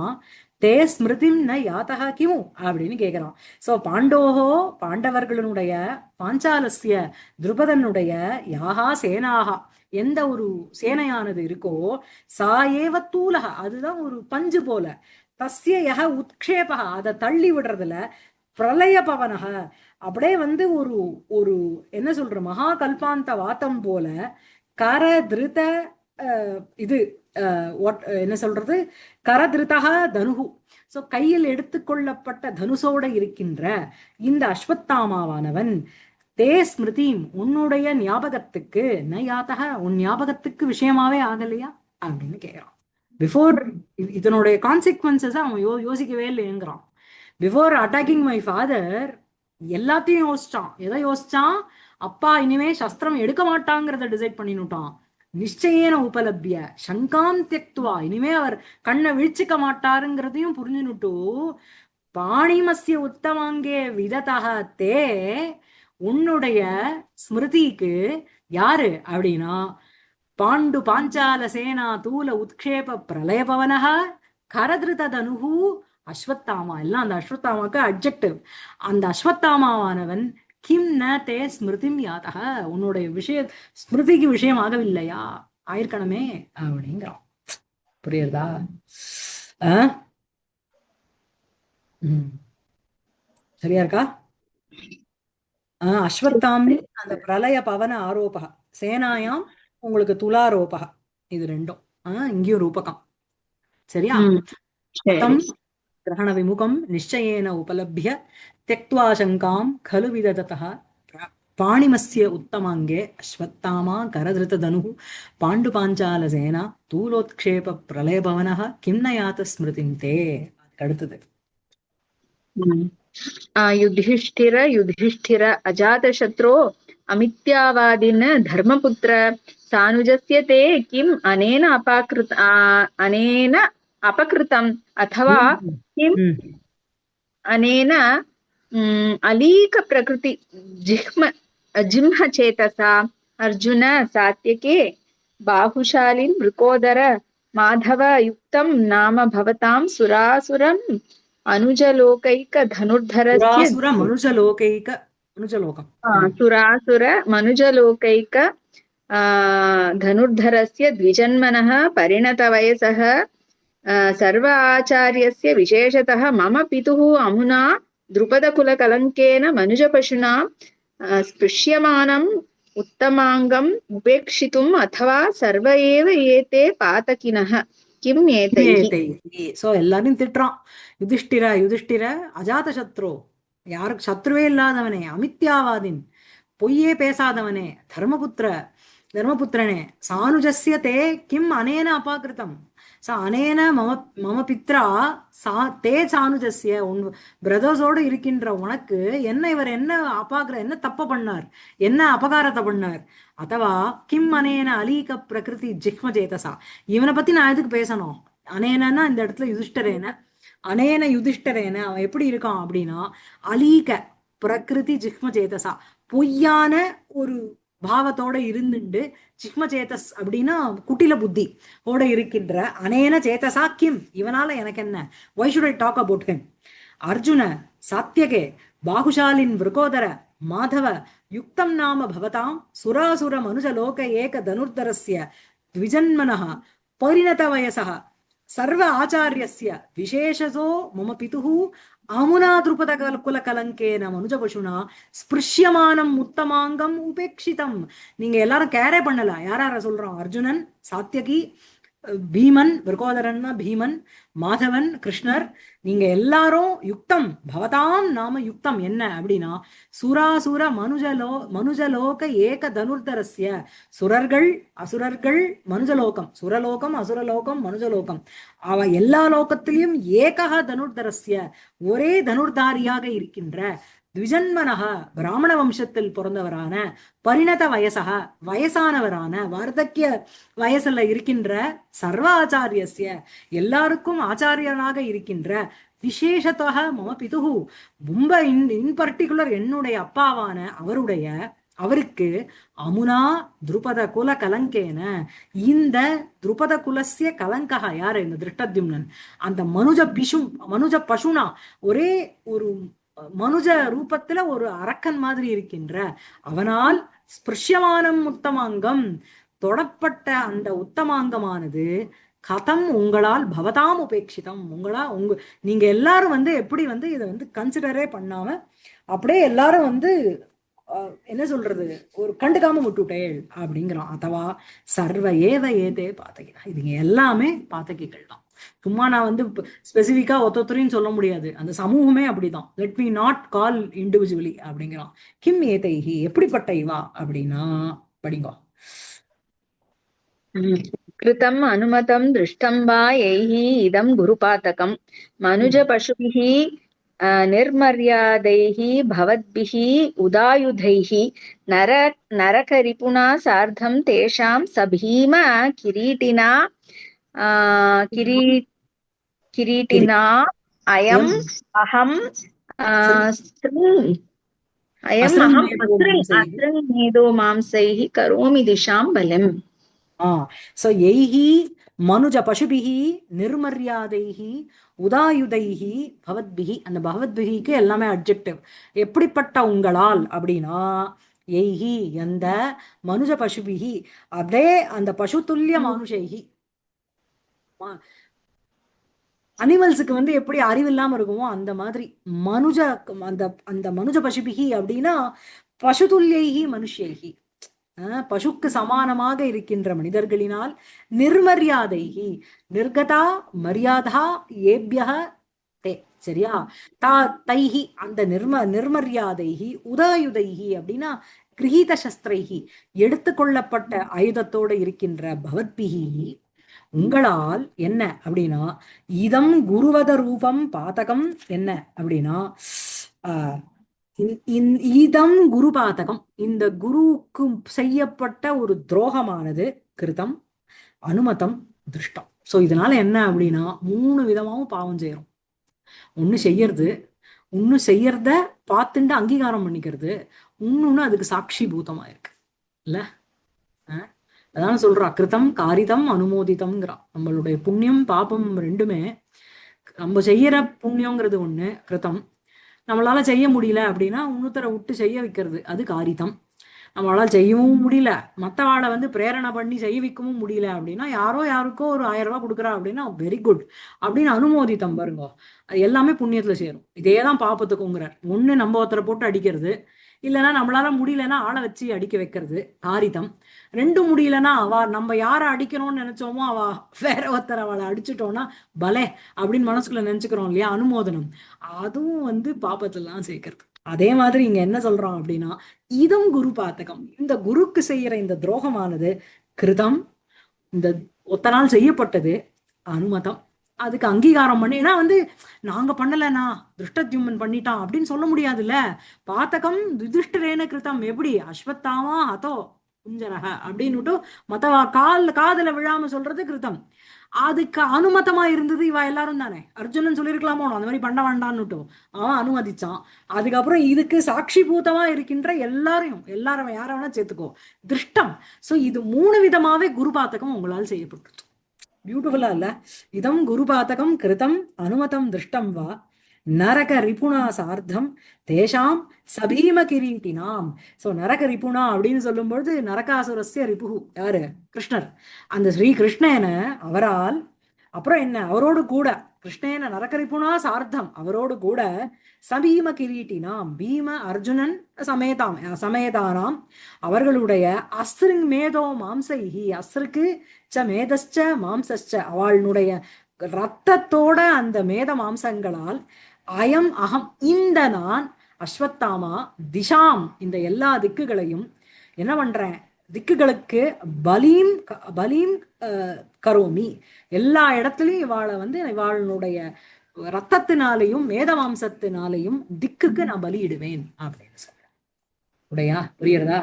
Speaker 1: தே ஸ்மிருதிம் ந யாத்தக கிமு அப்படின்னு கேட்கிறான். சோ பாண்டோஹோ பாண்டவர்களுடைய பாஞ்சாலஸ்ய துருபதனுடைய யாகா சேனாகா எந்த ஒரு சேனையானது இருக்கோ சா ஏவ தூலக அதுதான் ஒரு பஞ்சு போல, தஸ்ய யக உத்க்ஷேபக அதை தள்ளி விடுறதுல பிரளய பவனக அப்படியே வந்து ஒரு ஒரு என்ன சொல்ற மகா கல்பாந்த வாத்தம் போல கர திருத இது என்ன சொல்றது கரதிருதா தனுகு. சோ கையில் எடுத்துக்கொள்ளப்பட்ட தனுசோட இருக்கின்ற இந்த அஸ்வத்தாமாவானவன் தே ஸ்மிருதிம் உன்னுடைய ஞாபகத்துக்கு ந யாத்தக உன் ஞாபகத்துக்கு விஷயமாவே ஆகலையா அப்படின்னு கேட்கிறான். பிஃபோர் இதனுடைய கான்சிக்வன்சஸ் அவன் யோசிக்கவே இல்லைங்கிறான். பிஃபோர் அட்டாக்கிங் மை ஃபாதர் எல்லாத்தையும் யோசிச்சான். எதை யோசிச்சான்? அப்பா இனிமே சஸ்திரம் எடுக்க மாட்டாங்கிறத டிசைட் பண்ணினுட்டான். நிச்சயேன உபலப்ய சங்காம் தியக்துவா, இனிமே அவர் கண்ணை விழிச்சுக்க மாட்டாருங்கிறதையும் புரிஞ்சுனுட்டு, பாணிமஸ்ய உத்தமாங்கே விததः தே, உன்னுடைய ஸ்மிருதிக்கு யாரு அப்படின்னா பாண்டு பாஞ்சால சேனா தூல உத்க்ஷேப பிரளயபவனः கரதிருத தனுகு அஸ்வத்தாமா. எல்லாம் அந்த அஸ்வத்தாமாக்கு அட்ஜெக்டிவ். அந்த அஸ்வத்தாமாவானவன் கிம் ந தே ஸ்மிருதிம் யாதக, உன்னுடைய விஷய ஸ்மிருதிக்கு விஷயம் ஆகவில்லையா, ஆயிருக்கணுமே அப்படிங்கிறான். புரியுறதா? ஆஹ் சரியா இருக்கா? அஸ்வத்தாமி அந்த பிரளய பவன ஆரோபக, சேனாயாம் உங்களுக்கு துலாரோபக, இது ரெண்டும் இங்கேயும் ரூபகம். சரியா?
Speaker 2: சரி.
Speaker 1: தம் கிரகண விமுகம் நிச்சயேன உபலப்ய त्यक्त्वा शङ्कां खलु विदधतः पाणिमस्य उत्तमाङ्गे अश्वत्थामा करधृतधनुः पाण्डुपाञ्चालसेना तूलोत्क्षेपप्रलयभवनः किं न यात स्मृतिं ते. அடுத்தது
Speaker 2: युधिष्ठिर युधिष्ठिर अजातशत्रो अमित्यावादिन धर्मपुत्र सानुजस्य ते किम् अनेन अपकृतम् अथवा किम् अनेन अलीक प्रकृति जिह्म चेतसा अर्जुन सात्यके बाहुशालिन् वृकोदर माधव युक्तं नाम भवतां सुरासुरम् अनुजलोकैक धनुर्धरस्य सुरासुर मनुजलोकैक धनुर्धरस्य द्विजन्मनः परिणतवयसः सर्व आचार्यस्य विशेषतः मम पितुः अमुना द्रुपदकुलकलङ्केन मनुजपशुना स्पृश्यमानम् उत्तमाङ्गम् उपेक्षितुम् अथवा सर्व एव एते पातकिनः किम् एतैः.
Speaker 1: சோ எல்லாரும் திட்டுறான். யுதிஷ்டிர யுதிஷ்டிர அஜாத சத்ரு, யாருக்கு சத்ருவே இல்லாதவனே, அமித்யாவாதின் பொய்யே பேசாதவனே, தர்மபுத்திரனே, சானுஜஸ்ய தே கிம் அனேன அபாகிருதம், அனேன மம மம பித்ரா தே சானுஜஸ்ய, உன் பிரதர்ஸோடு இருக்கின்ற உனக்கு என்ன இவர் என்ன என்ன தப்ப பண்ணார், என்ன அபகாரத்தை பண்ணார். அதவா கிம் அனேன அலீக பிரகிருதி ஜிஹ்ம சேதசா, இவனை பத்தி நான் எதுக்கு பேசணும். அனேனா இந்த இடத்துல யுதிஷ்டரேன, அனேன யுதிஷ்டரேன அவன் எப்படி இருக்கான் அப்படின்னா அலீக பிரகிருதி ஜிஹ்ம சேதசா, பொய்யான ஒரு பாவத்தோட இருந்துண்டு, ஜிஹ்ம சேதஸ் அப்படின்னா குட்டில புத்தி ஓட இருக்கின்ற அனேன சேதசா கிம், இவனால எனக்கு என்ன, why should I talk about him. அர்ஜுன சாத்தியகே பாகுஷாலின் விருகோதர மாதவ யுக்தம் நாம பவதாம் சுராசுர மனுஜலோக ஏக தனுர்தரஸ்ய த்விஜன்மனः பரிணத வயசः சர்வ ஆச்சாரியஸ்ய விசேஷசோ மம பிதுஹு அமுனா திருபத குலகலங்கேன மனுஜபசுனா ஸ்பிருஷ்யமானம் உத்தமாங்கம் உபேட்சிதம். நீங்க எல்லாரும் கேரே பண்ணல. யாரார சொல்றோம்? அர்ஜுனன், சாத்தியகி, பீமன், விருகோதரன்னா பீமன், மாதவன், கிருஷ்ணர், நீங்க எல்லாரும் யுக்தம் பவதாம் நாம யுக்தம் என்ன அப்படின்னா சுராசுர மனுஜலோக ஏக தனுர்தரஸ்ய, சுரர்கள் அசுரர்கள் மனுஜலோகம், சுரலோகம் அசுரலோகம் மனுஜலோகம், அவ எல்லா லோகத்திலையும் ஏகஹ தனுர்தரஸ்ய, ஒரே தனுர்தாரியாக இருக்கின்ற த்விஜன்மனக பிராமண வம்சத்தில் பிறந்தவரான பரிணத வயசக வயசானவரான வார்த்தக்கிய வயசுல இருக்கின்ற சர்வ ஆச்சாரியஸ்ய எல்லாருக்கும் ஆச்சாரியனாக இருக்கின்ற விசேஷத்தக மம பிதுகு ரொம்ப இன் பர்டிகுலர் என்னுடைய அப்பாவான அவருக்கு அமுனா துருபத குல கலங்கேன, இந்த துருபத குலசிய கலங்கா யாரு? இந்த திருஷ்டத்யும்னன், அந்த மனுஜ பசுனா ஒரே ஒரு மனுஜ ரூபத்துல ஒரு அரக்கன் மாதிரி இருக்கின்ற அவனால் ஸ்பிருஷ்யமானம் உத்தமாங்கம், தொடப்பட்ட அந்த உத்தமாங்கமானது கதம் உங்களால் பவதாம் உபேட்சிதம், நீங்க எல்லாரும் எப்படி இதை கன்சிடரே பண்ணாம அப்படியே எல்லாரும் என்ன சொல்றது, ஒரு கண்டுக்காம விட்டுட்டேள் அப்படிங்கிறான். அதவா சர்வ ஏவ ஏதே பாத்தகினா, இதுங்க எல்லாமே பாத்தகிகள் தான். சும்மா நான் ஸ்பெசிபிக்கா ஒத்தொத்தரையும் சொல்ல முடியாது, அந்த சமூகமே அப்படிதான். Let me not call individually அப்படிங்கிறான். கிம் ஏதைஹி, எப்படிப்பட்ட இவா அப்படின்னா படிங்கோ.
Speaker 2: கிருதம் அனுமதம் திருஷ்டம் வா யைஹி இதம் குருபாதகம் மனுஜ பசுபிஹி निर्मर्यादैः भवद्भिः उदायुधैः नर नरकरिपुणा सार्धं तेषां सभीम किरीटिना किरी किरीटिना अयम् अहम् अयम् अहम् असृङ् मांसैः करोमि दिशां बलिम्.
Speaker 1: சோ எய்ஹி மனுஜ பசுபிஹி நிர்மர்யாதைஹி உதாயுதைஹி பவத்பிஹி. அந்த பவத்பிஹிக்கு எல்லாமே அட்ஜெக்டிவ். எப்படிப்பட்ட உங்களால் அப்படின்னா எய்ஹி அந்த மனுஜ பசுபிஹி அதே அந்த பசுதுல்லிய மானுஷைஹி. அனிமல்ஸுக்கு வந்து எப்படி அறிவு இல்லாம இருக்குமோ அந்த மாதிரி மனுஜ அந்த அந்த மனுஜ பசுபிஹி அப்படின்னா பசுதுல்யைஹி மனுஷ்யைஹி பசுக்கு சமானமாக இருக்கின்ற மனிதர்களினால் நிர்மரியாதைஹி நிர்கதா மரியாதா ஏபியக தே. சரியா? தைஹி அந்த நிர்மரியாதைஹி உதாயுதைஹி அப்படின்னா கிரகீத சஸ்திரைஹி எடுத்துக்கொள்ளப்பட்ட ஆயுதத்தோடு இருக்கின்ற பவத்பிஹி உங்களால் என்ன அப்படின்னா இதம் குருவத ரூபம் பாதகம் என்ன அப்படின்னா இதம் குரு பாதகம் இந்த குருவுக்கு செய்யப்பட்ட ஒரு துரோகமானது கிருதம் அனுமதம் திருஷ்டம். சோ இதனால என்ன அப்படின்னா 3 விதமாவும் பாவம் செய்யறோம். ஒண்ணு செய்யறது, ஒண்ணு செய்யறத பார்த்துட்டு அங்கீகாரம் பண்ணிக்கிறது, இன்னொன்னு அதுக்கு சாட்சி பூதமா இருக்கு இல்ல. அதான் சொல்றா கிருதம் காரிதம் அனுமோதிதம்ங்கிறான். நம்மளுடைய புண்ணியம் பாபம் ரெண்டுமே நம்ம செய்யற புண்ணியங்கிறது ஒண்ணு கிருதம், நம்மளால செய்ய முடியல அப்படின்னா இன்னொருத்தரை விட்டு செய்ய வைக்கிறது அது காரிதம். நம்மளால செய்யவும் முடியல, மற்றவாளை வந்து பிரேரணை பண்ணி செய்விக்கவும் முடியல அப்படின்னா யாரோ யாருக்கோ ஒரு 1000 ரூபாய் கொடுக்குறா அப்படின்னா வெரி குட் அப்படின்னு அனுமோதித்தம் பாருங்க. அது எல்லாமே புண்ணியத்துல சேரும். இதேதான் பாப்பத்துக்குங்கிறார். ஒண்ணு நம்ம ஒருத்தரை போட்டு அடிக்கிறது, இல்லைன்னா நம்மளால முடியலன்னா ஆளை வச்சு அடிக்க வைக்கிறது காரிதம். ரெண்டும் முடியலன்னா நம்ம யாரை அடிக்கணும்னு நினைச்சோமோ வேற ஒருத்தர் அவளை அடிச்சுட்டோம்னா பலே அப்படின்னு மனசுக்குள்ள நினைச்சுக்கிறோம் இல்லையா, அனுமோதனம். அதுவும் வந்து பாப்பத்திலாம் சேர்க்கறது. அதே மாதிரி இங்க என்ன சொல்றோம் அப்படின்னா இதம் குரு பாத்தகம் இந்த குருக்கு செய்யற இந்த துரோகமானது கிருதம் இந்த ஒத்த நாள் செய்யப்பட்டது அனுமதம் அதுக்கு அங்கீகாரம் பண்ணி. ஏன்னா வந்து நாங்க பண்ணலனா திருஷ்டத்யும்மன் பண்ணிட்டான் அப்படின்னு சொல்ல முடியாதுல்ல. பாத்தகம் யுதிஷ்டிரேன கிருதம் எப்படி அஸ்வத்தாமா அதோ குஞ்சரக அப்படின்னுட்டு மத்தவா காதுல விழாம சொல்றது கிருதம். அதுக்கு அனுமதமா இருந்தது இவ எல்லாரும் தானே. அர்ஜுனன் சொல்லியிருக்கலாமோ அந்த மாதிரி பண்ண வேண்டான்னுட்டும் அவன் அனுமதிச்சான். அதுக்கப்புறம் இதுக்கு சாட்சி பூதமா இருக்கின்ற எல்லாரும் யார வேணா சேர்த்துக்கோ திருஷ்டம். சோ இது 3 விதமாவே குரு பாத்தகம் உங்களால் செய்யப்பட்டு. பியூட்டிஃபுல்லா இல்ல? இதம் குரு பாத்தகம் கிருதம் அனுமதம் திருஷ்டம் வா நரக ரிபுணா சார்த்தம் தேஷாம் சபீம கிரீட்டினாம். சோ நரக ரிபுணா அப்படின்னு சொல்லும் பொழுது நரகாசுரஸ்ய ரிபு யாரு? கிருஷ்ணர். அந்த ஸ்ரீ கிருஷ்ணன அவரால் அப்புறம் என்ன அவரோடு கூட கிருஷ்ணேன நரக ரிபுணா சார்த்தம் அவரோடு கூட சபீம கிரீட்டினாம் பீம அர்ஜுனன் சமேதானாம் அவர்களுடைய அஸ்ருங் மேதோ மாம்சைஹி அஸ்ருக்கு ச மேதஸ்ச மாம்சஸ்ச அவளுடைய ரத்தத்தோட அந்த மேத மாம்சங்களால் அயம் அகம் இந்த நான் அஸ்வத்தாமா திஷாம் இந்த எல்லா திக்குகளையும் என்ன பண்றேன் திக்குகளுக்கு பலீம் கரோமி எல்லா இடத்துலயும் இவாளை வந்து இவாளுடைய ரத்தத்தினாலையும் மேத மாம்சத்தினாலையும் திக்குக்கு நான் பலியிடுவேன் அப்படின்னு சொல்றேன். உடையா புரியுறதா?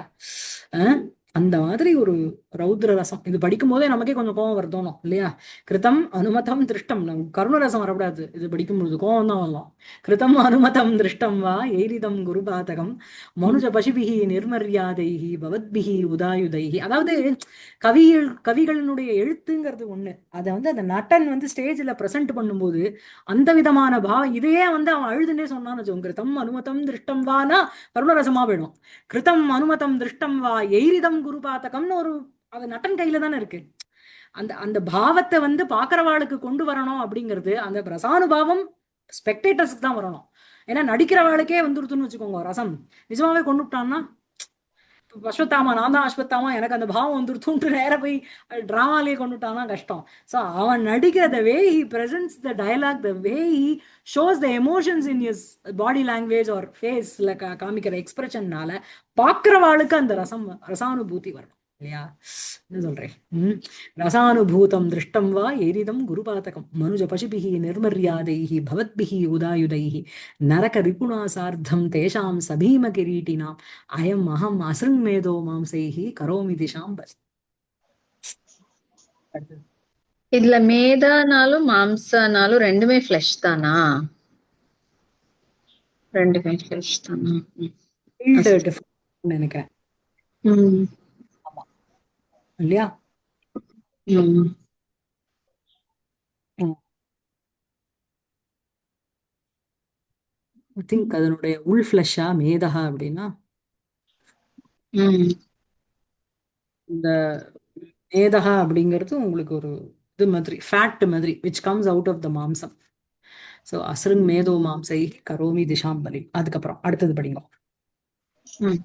Speaker 1: அந்த மாதிரி ஒரு ரௌத்ர ரசம் இது படிக்கும் போதே நமக்கே கொஞ்சம் கோவம் வருதோணும் இல்லையா? கிருதம் அனுமதம் திருஷ்டம். கருண ரசம் வரக்கூடாது, இது படிக்கும் பொழுது கோவம் தான் வரலாம். கிருதம் அனுமதம் திருஷ்டம் வா எய்ரிதம் குருபாதகம் மனுஜ பசுபிகி நிர்மரியாதைஹி பவத்பிகி உதாயுதைஹி. அதாவது கவிகளினுடைய எழுத்துங்கிறது ஒண்ணு, அதை வந்து அந்த நட்டன் வந்து ஸ்டேஜ்ல பிரசன்ட் பண்ணும்போது அந்த விதமான இதையே வந்து அவன் அழுதுன்னே சொன்னான்னு வச்சோம். கிருதம் அனுமதம் திருஷ்டம் வானா கருணரசமா போயிடும். கிருதம் அனுமதம் திருஷ்டம் வா எய்ரிதம் குரு பாத்தகம்னு ஒரு அது நட்டன் கையில தானே இருக்கு. அந்த அந்த பாவத்தை வந்து பாக்குறவாளுக்கு கொண்டு வரணும் அப்படிங்கிறது அந்த ரசானுபாவம் ஸ்பெக்டேட்டர்ஸ்க்கு தான் வரணும். ஏன்னா நடிக்கிறவாளுக்கே வந்துருத்துன்னு வச்சுக்கோங்க ரசம் நிஜமாவே கொண்டு விட்டான்னா அஸ்வத்தாமா நான் தான் அஸ்வத்தாமா எனக்கு அந்த பாவம் வந்துருத்துன்ட்டு நேர போய் டிராமாலேயே கொண்டுட்டானா கஷ்டம். ஸோ அவன் நடிக்கிற the way he presents the dialogue the way he shows the emotions in his body language or ஃபேஸ்ல காமிக்கிற எக்ஸ்பிரஷன்னால பார்க்குறவாளுக்கு அந்த ரசானுபூதி வரணும். இல்லையா? என்ன சொல்றேன்? ரசானுபூதம் திருஷ்டம் வா ஏரிதம் குருபாதகம் மனுஜ பசுபிஹி நிர்மர்யாதைஹி பவத்பிஹி உதாயுதைஹி நரக ரிபுணா சார்த்தம் தேஷாம் சபீம கிரீட்டினாம் அயம் அகம் அசிருங்மேதோ மாம்சைஹி கரோமி திஷாம் பஸ். அடுத்தது.
Speaker 2: இதுல மேதானாலும் மாம்சானாலும் ரெண்டுமே ஃபிளஷ் தானா? ரெண்டுமே ஃபிளஷ் தானா?
Speaker 1: ஃபீல்டு டிஃபரன்ஸ் நினைக்கிறேன்.
Speaker 2: ம்.
Speaker 1: ஆமா இல்லையா?
Speaker 2: ம்.
Speaker 1: ஐ திங்க் அதனுடைய உள் ஃபிளஷா மேதகா அப்படின்னா
Speaker 2: ம்.
Speaker 1: இந்த மேதகா அப்படிங்கிறது உங்களுக்கு ஒரு இது மாதிரி ஃபேக்ட் மாதிரி which comes out of the மாம்சம். ஸோ அஸ்ருங் மேதோ மாம்சை கரோமி திஷாம் பலி. அதுக்கப்புறம் அடுத்தது படிங்க.
Speaker 2: ம்.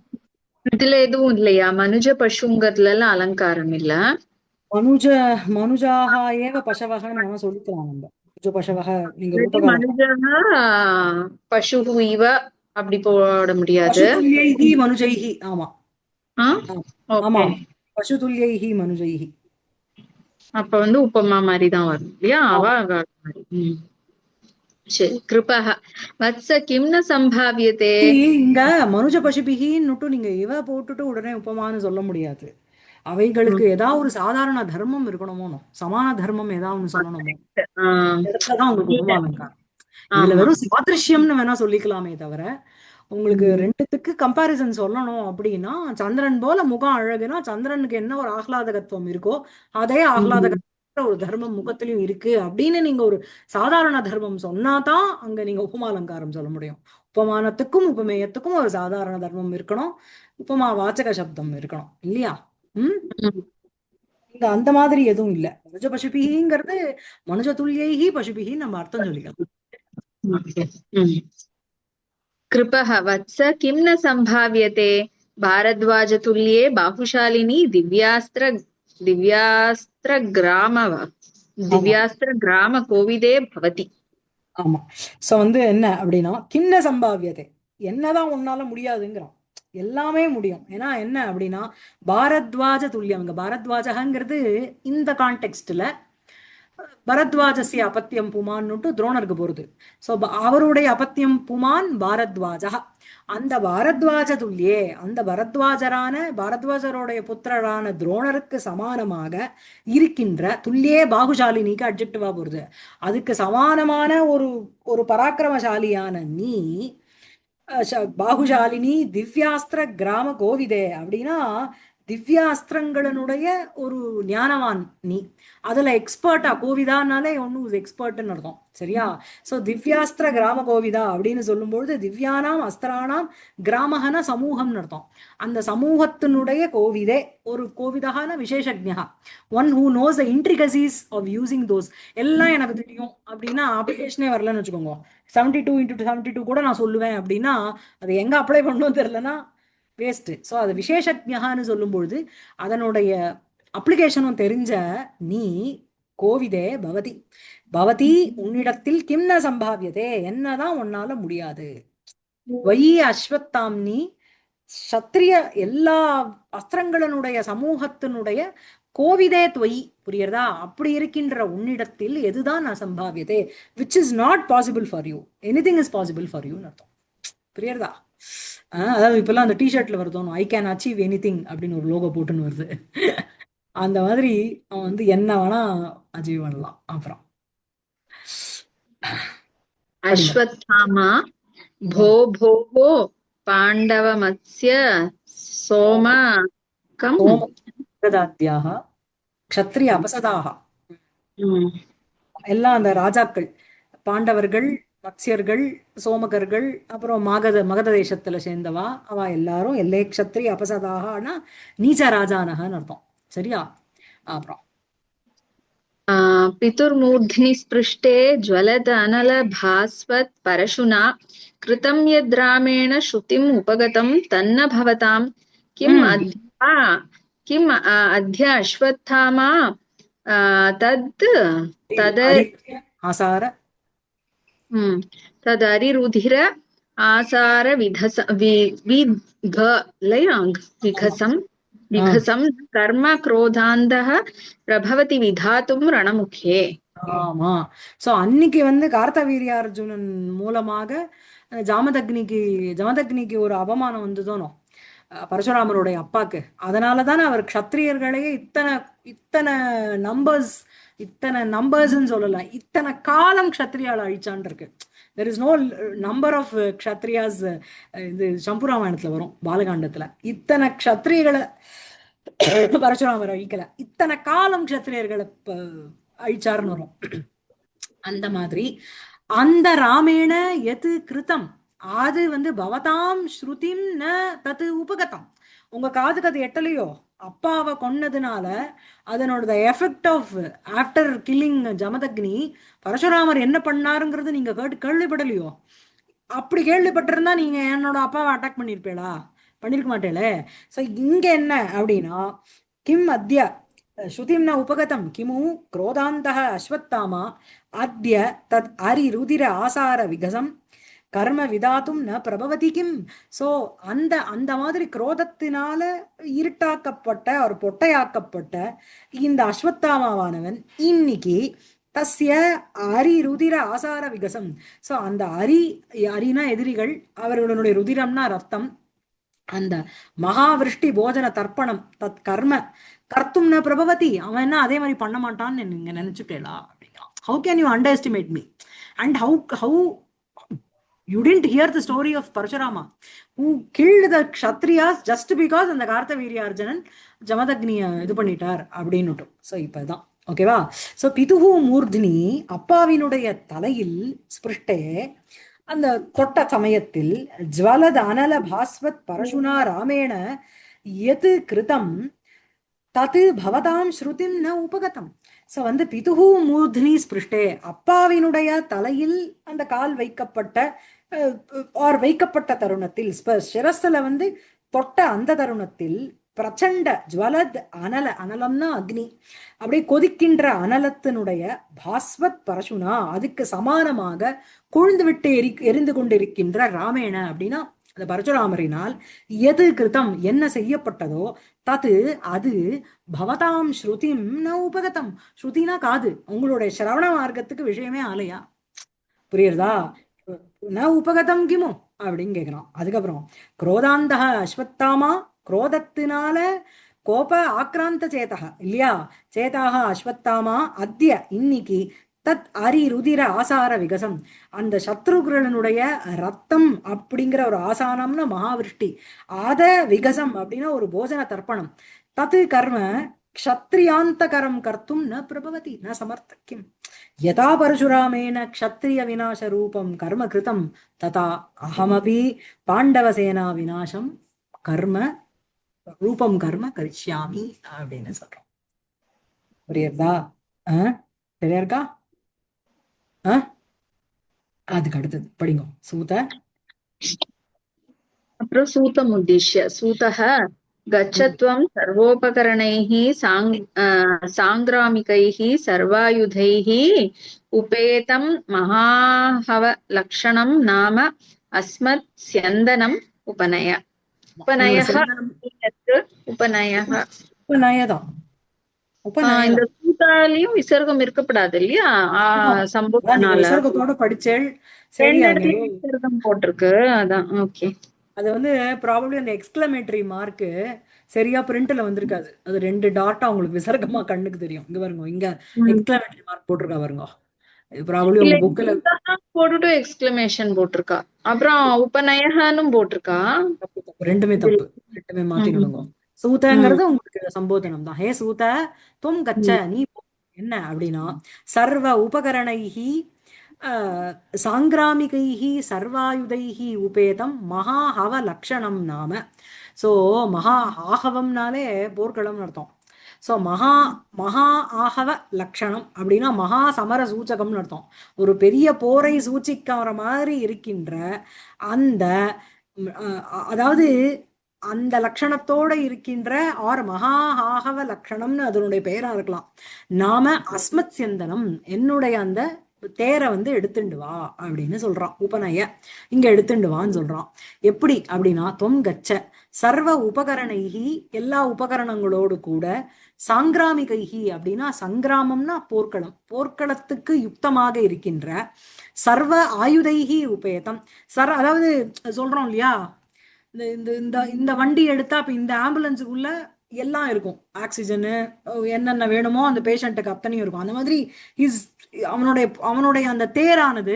Speaker 2: இதுல எதுவும் இல்லையா? மனுஜ பசுங்கிறதுல எல்லாம் அலங்காரம் இல்ல.
Speaker 1: மனுஜ மனுஜாக ஏவ பசவகன்னு நம்ம சொல்லிக்கலாம். நம்ம மனுஜ பசவக நீங்க
Speaker 2: இல்லாட்டி
Speaker 1: ரூபகாரம்
Speaker 2: மனுஜனா பசு இவ அப்படி போட முடியாது.
Speaker 1: பசுதுல்யைஹி மனுஜைஹி. ஆமா
Speaker 2: ஆ,
Speaker 1: ஆமா
Speaker 2: ஓகே.
Speaker 1: பசுதுல்யைஹி மனுஜைஹி.
Speaker 2: அப்ப வந்து உப்பமா மாதிரி தான் வரும் இல்லையா? அவ
Speaker 1: ஆமா
Speaker 2: அவ மாதிரி. ம். சரி. கிருபः வத்ச கிம் ந சம்பாவியதே.
Speaker 1: இங்க மனுஜ பசுபிகின்னுட்டு நீங்க இவ போட்டுட்டு உடனே உபமான்னு சொல்ல முடியாது. அவைகளுக்கு
Speaker 2: ம்.
Speaker 1: ஏதாவது ஒரு சாதாரண தர்மம் இருக்கணுமோ, சமான தர்மம் ஏதாவது ஒண்ணு சொல்லணுமோ,
Speaker 2: ஆ,
Speaker 1: இடத்துலதான் உங்களுக்கு
Speaker 2: இல்ல.
Speaker 1: உபமாலங்காரம். இதுல
Speaker 2: ஆமா.
Speaker 1: வெறும் சாதிருஷ்யம்னு வேணா சொல்லிக்கலாமே தவிர உங்களுக்கு
Speaker 2: ம்.
Speaker 1: ரெண்டுத்துக்கு கம்பாரிசன் சொல்லணும் அப்படின்னா சந்திரன் போல முகம் அழகுனா சந்திரனுக்கு என்ன ஒரு ஆஹ்லாதகத்துவம் இருக்கோ அதே
Speaker 2: ம்.
Speaker 1: ஆஹ்லாதகத்துவம் ஒரு தர்மம் முகத்திலயும் இருக்கு அப்படின்னு நீங்க ஒரு சாதாரண தர்மம் சொன்னாதான் அங்க நீங்க உபமாலங்காரம் சொல்ல முடியும். உபமானத்துக்கும் உபமேயத்துக்கும் ஒரு சாதாரண தர்மம் இருக்கணும், உபமா வாச்சக சப்தம் இருக்கணும் இல்லையா? ம்.
Speaker 2: ம்.
Speaker 1: இங்க அந்த மாதிரி எதுவும் இல்ல. மனுஜ பசுபிங்கிறது மனுஜ துல்லியைஹி பசுபிகின்னு நம்ம அர்த்தம் சொல்லிக்கலாம்.
Speaker 2: ஓகே. ம். कृपः वत्स किं न सम्भाव्यते भारद्वाजतुल्ये बाहुशालिनी दिव्यास्त्रग्रामव
Speaker 1: ஆமா
Speaker 2: दिव्यास्त्रग्रामकोविदे भवति.
Speaker 1: ஆமா. சோ வந்து என்ன அப்படின்னா கிண்ண சம்பாவியதை என்னதான் உன்னால முடியாதுங்கிறான். எல்லாமே முடியும். ஏன்னா என்ன அப்படின்னா பாரத்வாஜ துல்லியம். இங்க பாரத்வாஜகங்கிறது இந்த கான்டெக்ஸ்ட்ல பரத்வாஜஸ்ய அபத்தியம் புமான்னுட்டு துரோணருக்கு போறது. சோ அவருடைய அபத்தியம் புமான் பாரத்வாஜா. அந்த பாரத்வாஜ துல்லியே அந்த பாரத்வாஜருடைய புத்திரரான துரோணருக்கு சமானமாக இருக்கின்ற துல்லியே பாகுசாலினிக்கு அட்ஜெக்டிவா போறது. அதுக்கு சமானமான ஒரு ஒரு பராக்கிரமசாலியான நீ பாகுஷாலினி திவ்யாஸ்திர கிராம கோவிதே அப்படின்னா திவ்யாஸ்திரங்களினுடைய ஒரு ஞானவான் நீ. அதுல எக்ஸ்பர்ட்டா கோவிதானாலே ஒன்னும் எக்ஸ்பர்ட்னு அர்த்தம் சரியா? சோ திவ்யாஸ்திர கிராம கோவிதா அப்படின்னு சொல்லும்பொழுது திவ்யானாம் அஸ்திரானாம் கிராமகன சமூகம்னு அர்த்தம். அந்த சமூகத்தினுடைய கோவிதே ஒரு கோவிதகான விசேஷஜா, one who knows the intricacies of using those. எல்லாம் எனக்கு தெரியும் அப்படின்னா அப்ளிகேஷனே வரலன்னு வச்சுக்கோங்க. 72x72 கூட நான் சொல்லுவேன் அப்படின்னா அது எங்க அப்ளை பண்ணணும் தெரியலன்னா வேஸ்ட். ஸோ அது விசேஷஜகான்னு சொல்லும்பொழுது அதனுடைய அப்ளிகேஷனும் தெரிஞ்ச நீ கோவிதே பவதி பவதி உன்னிடத்தில் கிம்ன சம்பாவியதே என்னதான் உன்னால முடியாது. வை அஸ்வத்தாம்னி சத்திரிய எல்லா அஸ்திரங்களினுடைய சமூகத்தினுடைய கோவிதே துவயி புரியுறதா? அப்படி இருக்கின்ற உன்னிடத்தில் எதுதான் அசம்பாவியதே which is not possible for you, anything is possible for யூன்னு அர்த்தம். புரியுறதா? அதாவது இப்பெல்லாம் அந்த டிஷர்ட்ல வருதோணும் ஐ கேன் அச்சீவ் எனிதிங் அப்படின்னு ஒரு லோகோ போட்டுன்னு வருது. அந்த மாதிரி அவன் வந்து என்ன வேணா அச்சீவ் பண்ணலாம். அப்புறம் படிங்க.
Speaker 2: अश्वत्थामा भो भो पाण्डवमत्स्य सोमकम्.
Speaker 1: சோமதாத்யாக க்ஷத்ரிய அபசதாக எல்லாம் அந்த ராஜாக்கள் பாண்டவர்கள் மத்ஸ்யர்கள் சோமகர்கள் அப்புறம் மகத தேசத்துல சேர்ந்தவா அவ எல்லாரும் எல்லை க்ஷத்ரிய அபசதாகனா நீச்ச ராஜானகன்னு அர்த்தம் சரியா? அப்புறம்
Speaker 2: पितुर्मूर्ध्नि स्पृष्टे ज्वलद अनलभास्वत् परशुना कृतं यद्रामेण श्रुतिम् उपगतं तन्न भवतां किम् अद्य अश्वत्थामा तद्
Speaker 1: ஆசார
Speaker 2: तदरिरुधिर आसार विघसम् விகசம் கர்ம குரோதாந்தः பிரபவதி விதாத்தும் ரணமுகே.
Speaker 1: ஆமா. சோ அன்னைக்கு வந்து கார்த்தவீர்யார்ஜுனன் மூலமாக ஜமதக்னிக்கு ஒரு அவமானம் வந்ததோனோ பரசுராமருடைய அப்பாக்கு. அதனாலதான் அவர் க்ஷத்ரியர்களையே இத்தனை நம்பர்ஸ் நம்பர்ஸ்ன்னு சொல்லலாம், இத்தனை காலம் க்ஷத்ரியால அழிச்சான் இருக்கு. There is no number of Kshatriyas. இது சம்புராமாயணத்துல வரும், பாலகாண்டத்துல. இத்தனை க்ஷத்ரியர்களை பரசுராமர் அழிக்கல, இத்தனை காலம் க்ஷத்ரியர்களை அழிச்சாருன்னு வரும். அந்த மாதிரி அந்த ராமேண எது கிருத்தம், அது வந்து பவதாம் ஸ்ருதிம் ந தத்து உபகதம். உங்க காதுக்கு அது எட்டலையோ, அப்பாவை கொன்னதுனால அதனோட effect of after killing Jamadagni Parasuramar என்ன பண்ணாருங்கிறது நீங்க கேள்விப்படலையோ. அப்படி கேள்விப்பட்டிருந்தா நீங்க என்னோட அப்பாவை அட்டாக் பண்ணிருப்பேளா? பண்ணிருக்க மாட்டேளே. சோ இங்க என்ன அப்படின்னா, கிம் அத்ய ஸ்ருதிம் ந உபகதம் கிமு குரோதாந்தः அஸ்வத்தாமா அத்ய தத் அரிருதிர ஆசார விகசம் கர்ம விதாத்தும் ந பிரபவதி கிம். சோ அந்த மாதிரி குரோதத்தினால இருட்டாக்கப்பட்ட ஒரு பொட்டையாக்கப்பட்ட இந்த அஸ்வத்தாமாவானவன் இன்னைக்கு தஸ்ய அரிருதிர ஆசார விகசம். சோ அந்த அரினா எதிரிகள், அவர்களுடைய ருதிரம்னா ரத்தம், அந்த மகாவிருஷ்டி போஜன தர்ப்பணம் தத் கர்ம கர்த்தும் ந பிரபவதி, அவன் என்ன அதே மாதிரி பண்ண மாட்டான்னு நீங்க நினைச்சுட்டேலா அப்படின்னா, how can you under estimate me? And how you didn't hear the story of Parashurama who killed the Kshatriyas just because அந்த கார்த்தவீர்யார்ஜுனன் ஜமதக்னிய இது பண்ணிட்டார் அப்படின்னு. சோ இப்பதான் ஓகேவா. சோ பிதுஹு மூர்த்தினி, அப்பாவினுடைய தலையில் ஸ்பிருஷ்டே அந்த தொட்ட சமயத்தில் ஜ்வலத் அனல பாஸ்வத் பரசுனா ராமேண எது கிருதம் தது பவதாம் ஸ்ருதிம் ந உபகதம். சோ வந்து பிதுஹு மூர்த்தினி ஸ்பிருஷ்டே, அப்பாவினுடைய தலையில் அந்த கால் வைக்கப்பட்ட தருணத்தில், சிரஸ்ல வந்து தொட்ட அந்த தருணத்தில் பிரச்சண்ட ஜுவலத் அனலம்னா அக்னி, அப்படியே கொதிக்கின்ற அனலத்தினுடைய பாஸ்வத் பரசுனா, அதுக்கு சமானமாக கொழுந்து விட்டு எரிந்து கொண்டிருக்கின்ற ராமேண அப்படின்னா அந்த பரசுராமரினால் எது கிருதம் என்ன செய்யப்பட்டதோ தது அது பவதாம் ஸ்ருதிம் ந உபகதம். ஸ்ருதினா காது, உங்களுடைய சிரவண மார்க்கத்துக்கு விஷயமே ஆலையா? புரியுறதா? ந உபகதம் கிமு அப்படின்னு கேக்குறான். அதுக்கப்புறம் குரோதாந்த அஸ்வத்தாமா, குரோதத்தினால கோப ஆக்ராந்த சேதா இல்லையா, சேதாக அஸ்வத்தாமா அத்ய இன்னைக்கு தத் அரிருதிர ஆசார விகசம், அந்த சத்ருகுரனுடைய ரத்தம் அப்படிங்கிற ஒரு ஆசானம்னா மகாவிருஷ்டி, ஆத விகசம் அப்படின்னா ஒரு போஜன தர்ப்பணம், தத்து கர்ம க்ஷத்ரியாந்தகரம் கர்த்தும் ந பிரபவதி ந சமர்த்தக்கியம். யதா பரசுராமேன க்ஷத்ரிய விநாச ரூபம் கர்ம கிருதம் ததா அகமபி பாண்டவசேனா விநாசம் கர்ம ரூபம் கர்ம கரிஷ்யாமி அப்படின்னு சொல்றோம். புரியுறதா? சரியா இருக்கா? அதுக்கு அடுத்தது படிங்க சூத.
Speaker 2: அப்புறம் சூதம் உத்திஷ்ய சூதः கச்சத்வம் சர்வோபகரணைः சாங்கிராமிகைः சர்வாயுதைः உபேதம் மகாஹவ லக்ஷணம் நாம அஸ்மத் ஸ்யந்தனம் உபநய. உபநயः உபநயः
Speaker 1: உபநயதான்.
Speaker 2: இந்த சூதாலையும் விசர்க்கம் இருக்கப்படாது இல்லையா சம்போதனால.
Speaker 1: விசர்க்கத்தோட படிச்சேள்
Speaker 2: விசர்க்கம் போட்டிருக்கு. அதான் ஓகே.
Speaker 1: அது வந்து ப்ராபப்ளி அந்த எக்ஸ்கிளமேட்டரி மார்க்கு சரியா பிரிண்ட்ல வந்திருக்காது, அது 2 டாட்டா உங்களுக்கு விசர்க்கமா கண்ணுக்கு தெரியும். இங்க பாருங்க, இங்க எக்ஸ்கிளமேட்டரி மார்க் போட்டிருக்கா பாருங்க. ப்ராபப்ளி உங்க புக்ல
Speaker 2: போட்டுட்டு எக்ஸ்கிளமேஷன் போட்டிருக்கா, அப்புறம் உபநயஹானும் போட்டிருக்கா.
Speaker 1: ரெண்டுமே தப்பு, ரெண்டுமே மாத்திடுங்க. சூதங்கிறது உங்களுக்கு சம்போதனம் தான். ஹே சூத துவம் கச்ச, நீ என்ன அப்படின்னா சர்வ உபகரணைஹி சாங்கிராமிகைஹி சர்வாயுதைஹி உபேதம் மகாஹவ லக்ஷணம் நாம. சோ மகா ஆகவம்னாலே போர்க்களம்னு அர்த்தம். சோ மகா ஆகவ லக்ஷணம் அப்படின்னா மகா சமர சூச்சகம்னு அர்த்தம். ஒரு பெரிய போரை சூச்சிக்கிற மாதிரி இருக்கின்ற அந்த அதாவது அந்த லட்சணத்தோட இருக்கின்ற ஆர் மகா ஆகவ லட்சணம்னு அதனுடைய பெயரா இருக்கலாம். நாம அஸ்மத் சிந்தனம், என்னுடைய அந்த தேரை வந்து எடுத்துண்டு வா அப்படின்னு சொல்றான். உபநய இங்க எடுத்துண்டு வான்னு சொல்றான். எப்படி அப்படின்னா தொம் கச்ச, சர்வ உபகரணைகி எல்லா உபகரணங்களோடு கூட, சாங்கிராமிகைகி அப்படின்னா சங்கிராமம்னா போர்க்களம், போர்க்களத்துக்கு யுக்தமாக இருக்கின்ற, சர்வ ஆயுதைகி உபேதம், அதாவது சொல்றோம் இல்லையா, இந்த இந்த இந்த இந்த வண்டி எடுத்தா இப்ப இந்த ஆம்புலன்ஸுக்குள்ள எல்லாம் இருக்கும், ஆக்சிஜனு என்னென்ன வேணுமோ அந்த பேஷண்ட்டுக்கு அத்தனையும் இருக்கும். அந்த மாதிரி இஸ் அவனுடைய அவனுடைய அந்த தேரானது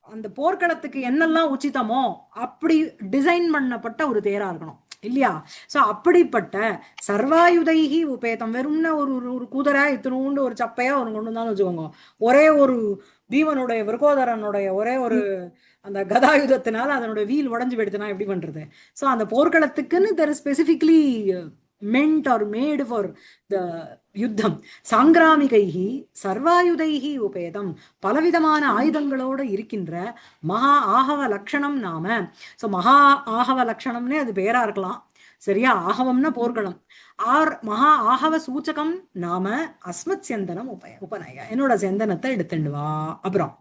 Speaker 1: அந்த போர்க்களத்துக்கு என்னெல்லாம் உச்சிதமோ அப்படி டிசைன் பண்ணப்பட்ட ஒரு தேரா இருக்கணும் இல்லையா? சோ அப்படிப்பட்ட சர்வாயுதைகி உபேதம், வெறும்னா ஒரு ஒரு ஒரு குதிரை இத்தினூண்டு ஒரு சப்பையா ஒரு கொண்டு வந்தாலும் வச்சுக்கோங்க, ஒரே ஒரு பீமனுடைய விருகோதரனுடைய ஒரே ஒரு அந்த கதாயுதத்தினால அதனுடைய வீல் உடஞ்சு போயிடுதுன்னா எப்படி பண்றது? சோ அந்த போர்க்களத்துக்குன்னு there specifically meant are made for the யுத்தம். சாங்கிராமிகைகி சர்வாயுதைகி உபேதம், பலவிதமான ஆயுதங்களோட இருக்கின்ற மகா ஆகவ லட்சணம் நாம. சோ மகா ஆகவ லட்சணம்னே அது பேரா இருக்கலாம், சரியா? ஆகவம்னா போர்க்களம். மகா ஆகவ சூச்சகம் நாம அஸ்மத் செந்தனம் உபநய, என்னோட செந்தனத்தை எடுத்துண்டு வா. அப்புறம்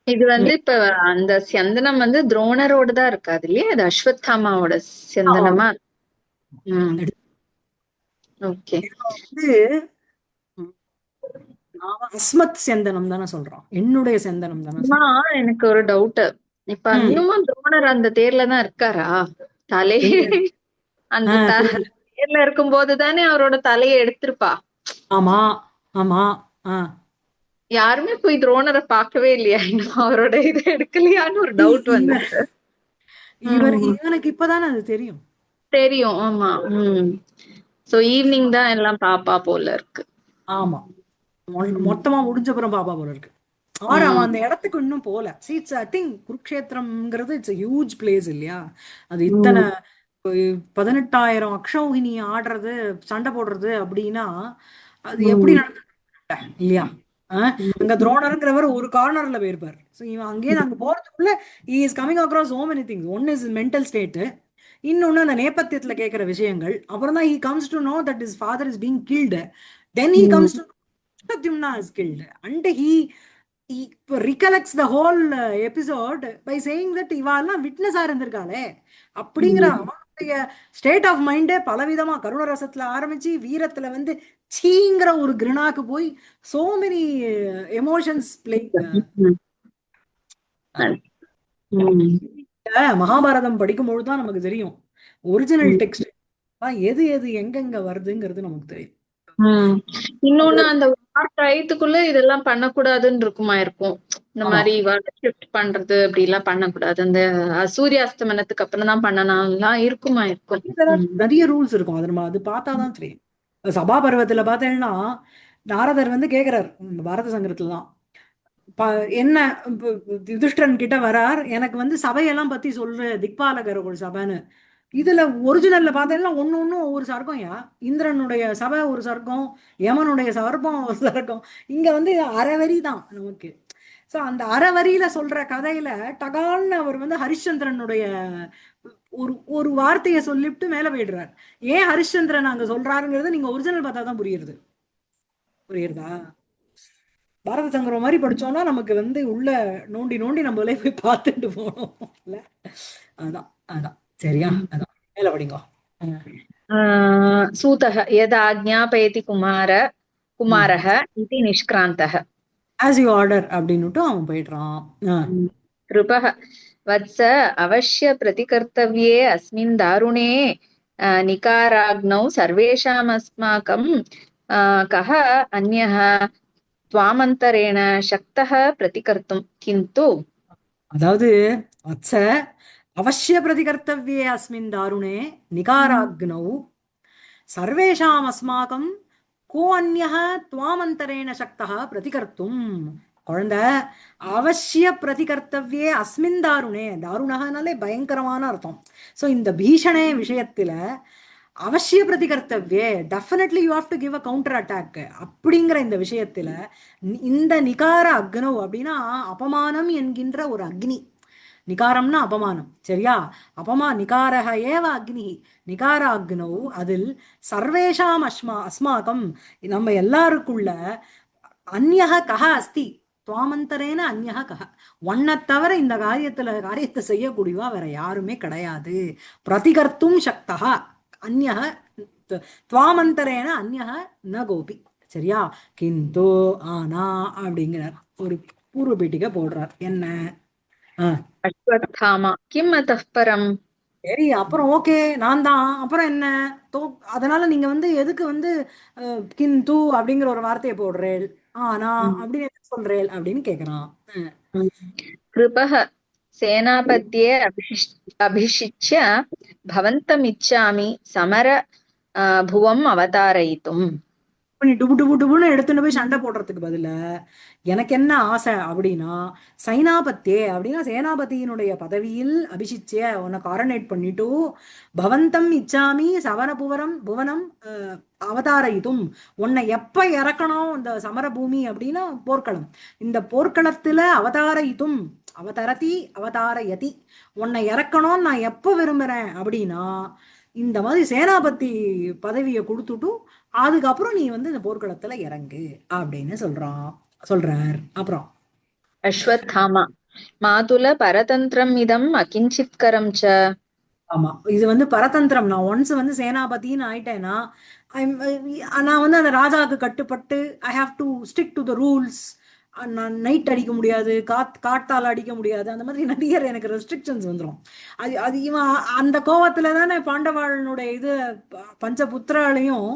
Speaker 2: இது வந்து இப்ப அந்த சந்தனம் வந்து துரோணரோட தான் இருக்காது இல்லையா? அது அஸ்வத்தாமாவோட சந்தனமா? ஓகே.
Speaker 1: வந்து அஸ்மத் செந்தனம் தானே சொல்றோம், என்னுடைய செந்தனம் தானே.
Speaker 2: எனக்கு ஒரு டவுட், இப்ப இன்னுமும் துரோணர் அந்த தேர்ல தான் இருக்காரா? தலை அந்த தேர்ல இருக்கும் போதுதானே அவரோட தலையை எடுத்திருப்பா.
Speaker 1: ஆமா ஆமா.
Speaker 2: யாருமே போய் துரோணரை பார்க்கவே இல்லையா இன்னும்? அவரோட இது எடுக்கலையான்னு ஒரு டவுட் வந்து.
Speaker 1: இவனுக்கு இப்பதானே அது தெரியும்.
Speaker 2: தெரியும், ஆமா. சோ ஈவினிங் தான் எல்லாம் பாப்பா போல இருக்கு.
Speaker 1: ஆமா, மொத்தமா முடிஞ்சப்புறம் பாப்பா போல இருக்கு. ஆறு அவன் அந்த இடத்துக்கு இன்னும் போல. இட்ஸ் ஐ திங்க் குருக்ஷேத்திரம்ங்கிறது இட்ஸ் ஹியூஜ் பிளேஸ் இல்லையா? அது இத்தனை 18,000 அக்ஷௌகினி ஆடுறது, சண்டை போடுறது அப்படின்னா அது எப்படி நடந்தது இல்லையா? அங்க துரோணருங்கிறவர் ஒரு கார்னர்ல போயிருப்பார். ஸோ இவன் அங்கேயே அங்க போறதுக்குள்ள he is coming across so many things. One is mental state, இன்னொன்னு அந்த நேபத்தியத்துல கேட்கிற விஷயங்கள். அப்புறம் தான் he comes to know that his father is being killed. Then he comes to Pradyumna is killed, and he recollects the whole episode by saying that இவாள்லாம் விட்னஸா இருந்திருக்காளே அப்படிங்கிற அவனுடைய state of மைண்டே பலவிதமா கருணரசத்துல ஆரம்பிச்சு வீரத்துல வந்து சீங்கிற ஒரு கிருணாக்கு போய் so many emotions playing. Mahabharatam படிக்கும் பொழுதுதான் நமக்கு தெரியும் ஒரிஜினல் டெக்ஸ்ட் எது எது எங்கெங்க வருதுங்கிறது நமக்கு தெரியும்.
Speaker 2: இன்னொன்னு அந்த டயத்துக்குள்ள இதெல்லாம் பண்ணக்கூடாதுன்னு இருக்குமா இருக்கும். இந்த மாதிரி ஷிஃப்ட் பண்றது அப்படி எல்லாம் பண்ணக்கூடாது, அந்த சூரியாஸ்தமனத்துக்கு அப்புறம் தான் பண்ணலாம் இருக்குமா இருக்கும்.
Speaker 1: நிறைய ரூல்ஸ் இருக்கும், அது நம்ம அது பார்த்தாதான் தெரியும். சபா பருவத்துல பார்த்தேன்னா நாரதர் வந்து கேக்குறாரு பாரத சங்கரத்துலதான், என்ன யுதிஷ்டிரன் கிட்ட வரார், எனக்கு வந்து சபையெல்லாம் பத்தி சொல்ற திக்பாலகர் ஒரு சபைன்னு. இதுல ஒரிஜினல்ல பார்த்தேன்னா ஒன்னும் ஒவ்வொரு சர்க்கம். இந்திரனுடைய சபை ஒரு சர்க்கம், யமனுடைய சர்ப்பம் ஒரு சர்க்கம். இங்க வந்து அறவரி தான் நமக்கு. சோ அந்த அறவரியில சொல்ற கதையில டகால்னு அவர் வந்து ஹரிಶ್ಚಂದ್ರனுடைய ஒரு ஒரு வார்த்தையை சொல்லிட்டு மேல போயிடுறார். ஏன் ஹரிಶ್ಚಂದ್ரன் அங்க சொல்றாருங்கிறது நீங்க ஒரிஜினல் பார்த்தா தான் புரியுறதா? பாரத சங்கரம் மாதிரி படிச்சோம்னா நமக்கு வந்து உள்ள நோண்டி நோண்டி நம்மளே போய் பார்த்துட்டு போனோம் இல்ல? அதான் அதான் சரியா? அதான் மேல படிங்கோ.
Speaker 2: சூதः यदा ज्ञापयति कुमारः इति निष्क्रान्तः.
Speaker 1: as you order அப்படினுட்டு அவன் போயிடுறான்.
Speaker 2: कृपः वत्स अवश्य प्रतिकर्तव्ये अस्मिन् दारुणे निकाराग्नौ सर्वेषामस्माकं कः अन्यः त्वामन्तरेण शक्तः प्रतिकर्तुं किन्तु. அதாவது வத்ச அவசிய பிரதிகர்த்தவ்யே அஸ்மின் தாருணே நிகாராக்னௌ சர்வேஷாம் அஸ்மாகம் கோ அந்யஹ துவாமந்தரேண சக்தஹ பிரதிகர்த்தும். குழந்தை, அவசிய பிரதிகர்த்தவ்யே அஸ்மின் தாருணே, தாருணகனாலே பயங்கரமான அர்த்தம். ஸோ இந்த பீஷணே விஷயத்துல அவசிய பிரதிகர்த்தவ்யே, definitely you have to give a counter attack அப்படிங்கிற இந்த விஷயத்துல இந்த நிகார அக்னோ அப்படின்னா அபமானம் என்கின்ற ஒரு அக்னி. நிகாரம்னா அபமானம், சரியா? நிகாரக ஏவ அக்னி, நிகார அக்னௌ, அதில் சர்வேஷாம் அஸ்மாகம், நம்ம எல்லாருக்குள்ள அந்யக கஹ அஸ்தி
Speaker 1: துவாமந்தரேன அந்யஹ கஹ. உன்னை தவிர இந்த காரியத்தை செய்யக்கூடியவா வேற யாருமே கிடையாது. பிரதிகர்த்தும் சக்தः அந்யஹ துவாமந்தரேன அந்யஹ ந கோபி. சரியா? கிந்து ஆனா அப்படிங்கிறார். ஒரு பூர்வ பீட்டிகை போடுறார். என்ன?
Speaker 2: அஸ்வத்தாமா கிம் அத்தः பரம்.
Speaker 1: சரி, அப்புறம் ஓகே, நான் தான், அப்புறம் என்ன? தோ அதனால நீங்க வந்து எதுக்கு வந்து கிந்து அப்படிங்கிற ஒரு வார்த்தையை போடுறேள், ஆனா அப்படின்னு எதுக்கு சொல்றேள் அப்படின்னு கேக்குறான்.
Speaker 2: கிருபः சேனாபத்யே அபிஷிச்ய பவந்தமிச்சாமி சமர புவம் அவதாரயித்தும்.
Speaker 1: நீ டுபு டுபு டுபுன்னு எடுத்துட்டு போய் சண்டை போடுறதுக்கு பதிலா எனக்கு என்ன ஆசை அப்படின்னா, சைனாபத்தியே அப்படின்னா சேனாபதியினுடைய பதவியில் அபிஷிச்சிய உன்னை காரனேட் பண்ணிட்டு, பவந்தம் இச்சாமி சவரபுவரம் புவனம் அவதாரயிதும், உன்னை எப்ப இறக்கணும் இந்த சமரபூமி அப்படின்னா போர்க்களம், இந்த போர்க்களத்துல அவதாரயிதும், அவதரதி அவதாரயதி, உன்னை இறக்கணும்னு நான் எப்ப விரும்புறேன் அப்படின்னா இந்த மாதிரி சேனாபதி பதவியை கொடுத்துட்டு அதுக்கப்புறம் நீ வந்து இந்த போர்க்களத்துல இறங்கு அப்படின்னு சொல்றார். அப்புறம்
Speaker 2: அஸ்வத்தாமா மாதுல பரதந்திரம் இதம் அகிஞ்சித்கரம் ச.
Speaker 1: ஆமா, இது வந்து பரதந்திரம். நான் ஒன்ஸ் வந்து சேனாபதின்னு ஆயிட்டேன்னா நான் வந்து அந்த ராஜாவுக்கு கட்டுப்பட்டு I have to stick to the rules. நான் நைட் அடிக்க முடியாது, காட்டால அடிக்க முடியாது, அந்த மாதிரி நிறைய எனக்கு ரெஸ்ட்ரிக்ஷன்ஸ் வந்துடும். அது அது இவன் அந்த கோவத்துல தானே பாண்டவாளனுடைய இது பஞ்சபுத்திராலையும்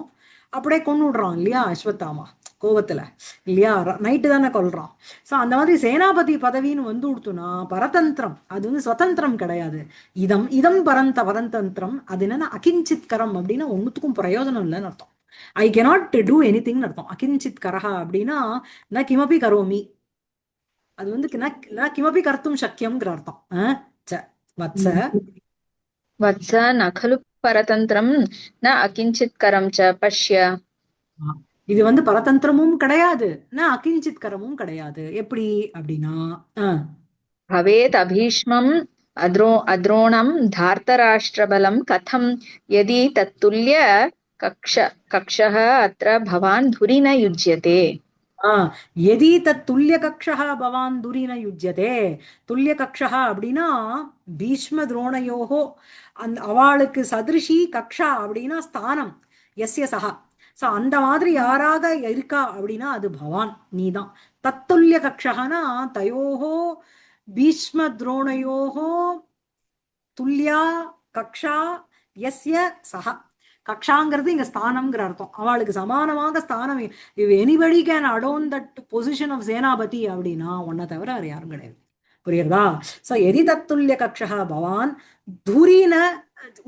Speaker 1: அப்படியே கொண்டு விடுறான் இல்லையா அஸ்வத்தாமா, கோவத்துல இல்லையா, நைட்டு தானே கொல்றான். ஸோ அந்த மாதிரி சேனாபதி பதவின்னு வந்து கொடுத்தோம்னா பரதந்திரம், அது வந்து சுதந்திரம் கிடையாது. இதம் இதம் பரதந்திரம், அது என்னன்னா அகிஞ்சித் கரம் அப்படின்னா ஒன்னுத்துக்கும் பிரயோஜனம் இல்லைன்னு அர்த்தம். ஐ கெனாட் டூ எனி திங்னு அர்த்தம். அகிஞ்சித் கரஹா அப்படின்னா ந கிமபி கரோமி, அது வந்து ந கிமபி கர்த்தும் சக்கியம்ங்கிற அர்த்தம். வத்ச
Speaker 2: வத்ச ந கலு பரதந்திரம் ந அகிஞ்சித்கரம் ச பஷ்ய.
Speaker 1: இது வந்து பரதந்திரமும் கிடையாது, நான் அகிஞ்சித் கரமும் கிடையாது. எப்படி அப்படின்னா
Speaker 2: பவேத் அபீஷ்மம் அத்ரோணம் தார்த்தராஷ்டிரபலம் கதம் யதி தத்துல்ய கக்ஷः அத்ர பவான் துரி ந யுஜ்யதே.
Speaker 1: எதி தத் துல்லிய கக்ஷா பவான் துரின யுஜ்யதே. துல்லிய கக்ஷா அப்படின்னா பீஷ்ம துரோணயோகோ, அந்த அவளுக்கு சதிருஷி கக்ஷா அப்படின்னா ஸ்தானம், எஸ்ய சஹா. ஸோ அந்த மாதிரி யாராக இருக்கா அப்படின்னா அது பவான், நீதான். தத்துல்ய கக்ஷகனா தயோகோ பீஷ்ம துரோணயோகோ துல்லியா கக்ஷா எஸ்ய சஹா. கக்ஷாங்கிறது இங்க ஸ்தானம்ங்கிற அர்த்தம். அவளுக்கு சமானமாக ஸ்தானம். If anybody can adorn that position of senapati அப்படின்னா உன்னை தவிர வேற யாரும் கிடையாது. புரியுறதா? சோ எதி தத்துல்ய கக்ஷா பவான் துரின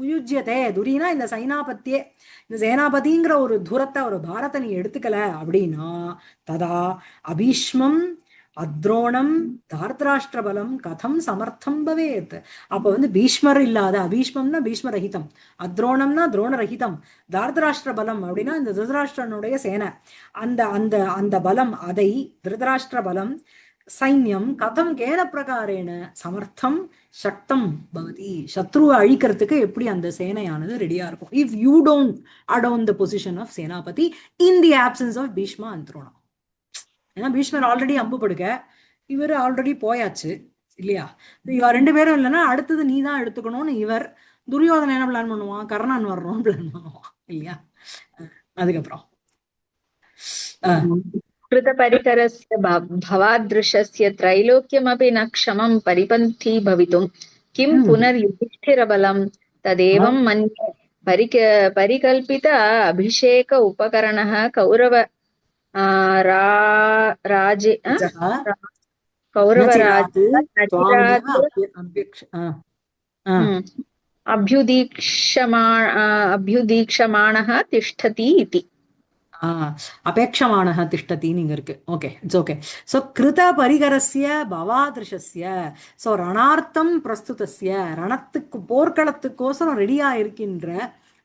Speaker 1: உயுஜ்யதே. துரினா இந்த சைனாபத்தியே, இந்த சேனாபதிங்கிற ஒரு துரத்தை ஒரு பாரத்தை நீ எடுத்துக்கல அப்படின்னா ததா அபீஷ்மம் அத்ரோணம் தார்த்தராஷ்டிரபலம் கதம் சமர்த்தம் பவேத். அப்ப வந்து பீஷ்மர் இல்லாத, அபீஷ்மம்னா பீஷ்மரஹிதம், அத்ரோணம்னா துரோணரஹிதம், தார்த்தராஷ்டிர பலம் அப்படின்னா இந்த திருதராஷ்டிரனுடைய சேனை, அந்த அந்த அந்த பலம், அதை திருதராஷ்டிர பலம் சைன்யம் கதம் கேன பிரகாரேன சமர்த்தம் சக்தம் பவதி. சத்ருவை அழிக்கிறதுக்கு எப்படி அந்த சேனையானது ரெடியா இருக்கும். If you don't adorn the position of senapati in the absence of Bhishma and Drona. ஏன்னா பீஷ்மர் ஆல்ரெடி அம்பு படுக்க, இவர் ஆல்ரெடி போயாச்சு இல்லையா. இவ ரெண்டு பேரும் இல்லைன்னா அடுத்தது நீ தான் எடுத்துக்கணும்னு இவர் துரியோதனை என்ன பிளான் பண்ணுவான், கர்ணன் வரணும்னு பிளான் பண்ணுவான் இல்லையா. அதுக்கப்புறம்
Speaker 2: கிருத பரிகரஸ்ய பவாத்ருஷஸ்ய த்ரைலோக்கியமபி ந க்ஷமம் பரிபந்தி பவிதும் கிம் புனர் யுதிஷ்டிரபலம் ததேவம் மன்யே பரிகல்பித அபிஷேக உபகரணः கௌரவ அபியுதீக்ஷமாணः திஷ்டதி இதி.
Speaker 1: அபேட்சமானः திஷ்டத்தின்னு இங்க இருக்கு. Okay, it's okay. சோ கிருத பரிகரஸ்ய பவாத்ருஷஸ்ய, சோ ரணார்த்தம் பிரஸ்துதஸ்ய, ரணத்துக்கு போர்க்களத்துக்கோசரம் ரெடியா இருக்கின்ற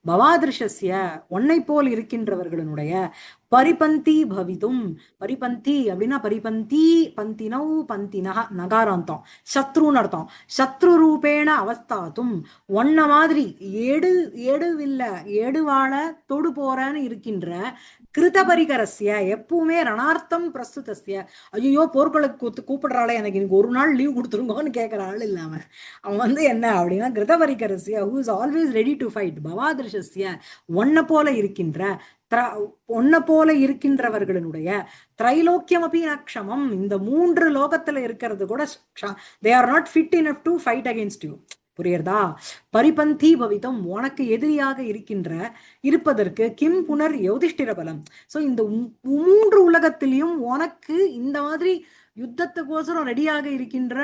Speaker 1: பவாதிருஷஸ்ய, ஒன்னை போல் இருக்கின்றவர்களுடைய பரிபந்தி பவிதும். பரிபந்தி அப்படின்னா பரிபந்தி, பந்தினௌ பந்தினஹ நகாராந்தம், சத்ருன்னு அர்த்தம். சத்ரு ரூபேண அவஸ்தாத்தும், ஒன்ன மாதிரி ஏடு ஏடுவில்ல ஏடுவாழ தொடு போறன்னு இருக்கின்ற கிருத பரிகரஸ்ய, எப்பவுமே ரணார்த்தம் பிரஸ்துதஸ்ய, ஐயோ போர்க்களுக்கு கூப்பிடுறாளே எனக்கு இன்னைக்கு ஒரு நாள் லீவ் கொடுத்துருங்கோன்னு கேட்கிற ஆள் இல்லாம அவன் வந்து என்ன அப்படின்னா கிருத பரிகரஸ்ய, who is always ready to fight, பவாதிருஷஸ்ய, ஒன்ன போல இருக்கின்ற ஒன்ன போல இருக்கின்றவர்களுடைய திரைலோக்கியம் அப்படி நக்ஷமம், இந்த 3 லோகத்துல இருக்கிறது கூட they are not fit enough to fight against you. புரியுறதா? பரிபந்தி பவிதம், உனக்கு எதிரியாக இருப்பதற்கு கிம் புனர் யோதிஷ்டிர பலம். சோ இந்த 3 உலகத்திலையும் உனக்கு இந்த மாதிரி யுத்தத்துக்கோசரம் ரெடியாக இருக்கின்ற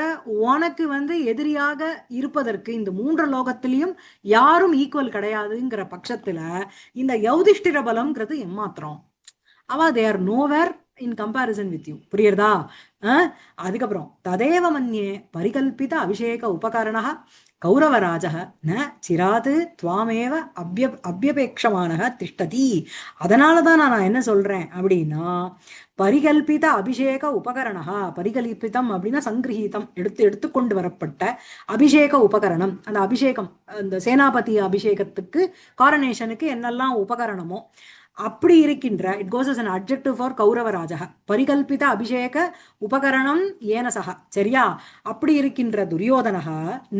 Speaker 1: உனக்கு வந்து எதிரியாக இருப்பதற்கு இந்த 3 லோகத்திலையும் யாரும் ஈக்குவல் கிடையாதுங்கிற பட்சத்துல இந்த யௌதிஷ்டிர பலம்ங்கிறது எம்மாத்திரம். அவ they are nowhere in comparison with you. புரியுறதா? அதுக்கப்புறம் ததேவ மன்யே பரிகல்பித அபிஷேக உபகரண கௌரவராஜ ந சிராது துவாமேவ அபியபேட்சமானக திஷ்டதி. அதனாலதான் நான் என்ன சொல்றேன் அப்படின்னா, பரிகல்பித அபிஷேக உபகரணா, பரிகல்பிதம் அப்படின்னா சங்கிரகீதம், எடுத்துக்கொண்டு வரப்பட்ட அபிஷேக உபகரணம். அந்த அபிஷேகம், இந்த சேனாபதி அபிஷேகத்துக்கு காரனேஷனுக்கு என்னெல்லாம் உபகரணமோ அப்படி இருக்கின்ற, it goes as an adjective for கௌரவராஜக, பரிகல்பித அபிஷேக உபகரணம் ஏனசக. சரியா? அப்படி இருக்கின்ற துரியோதனக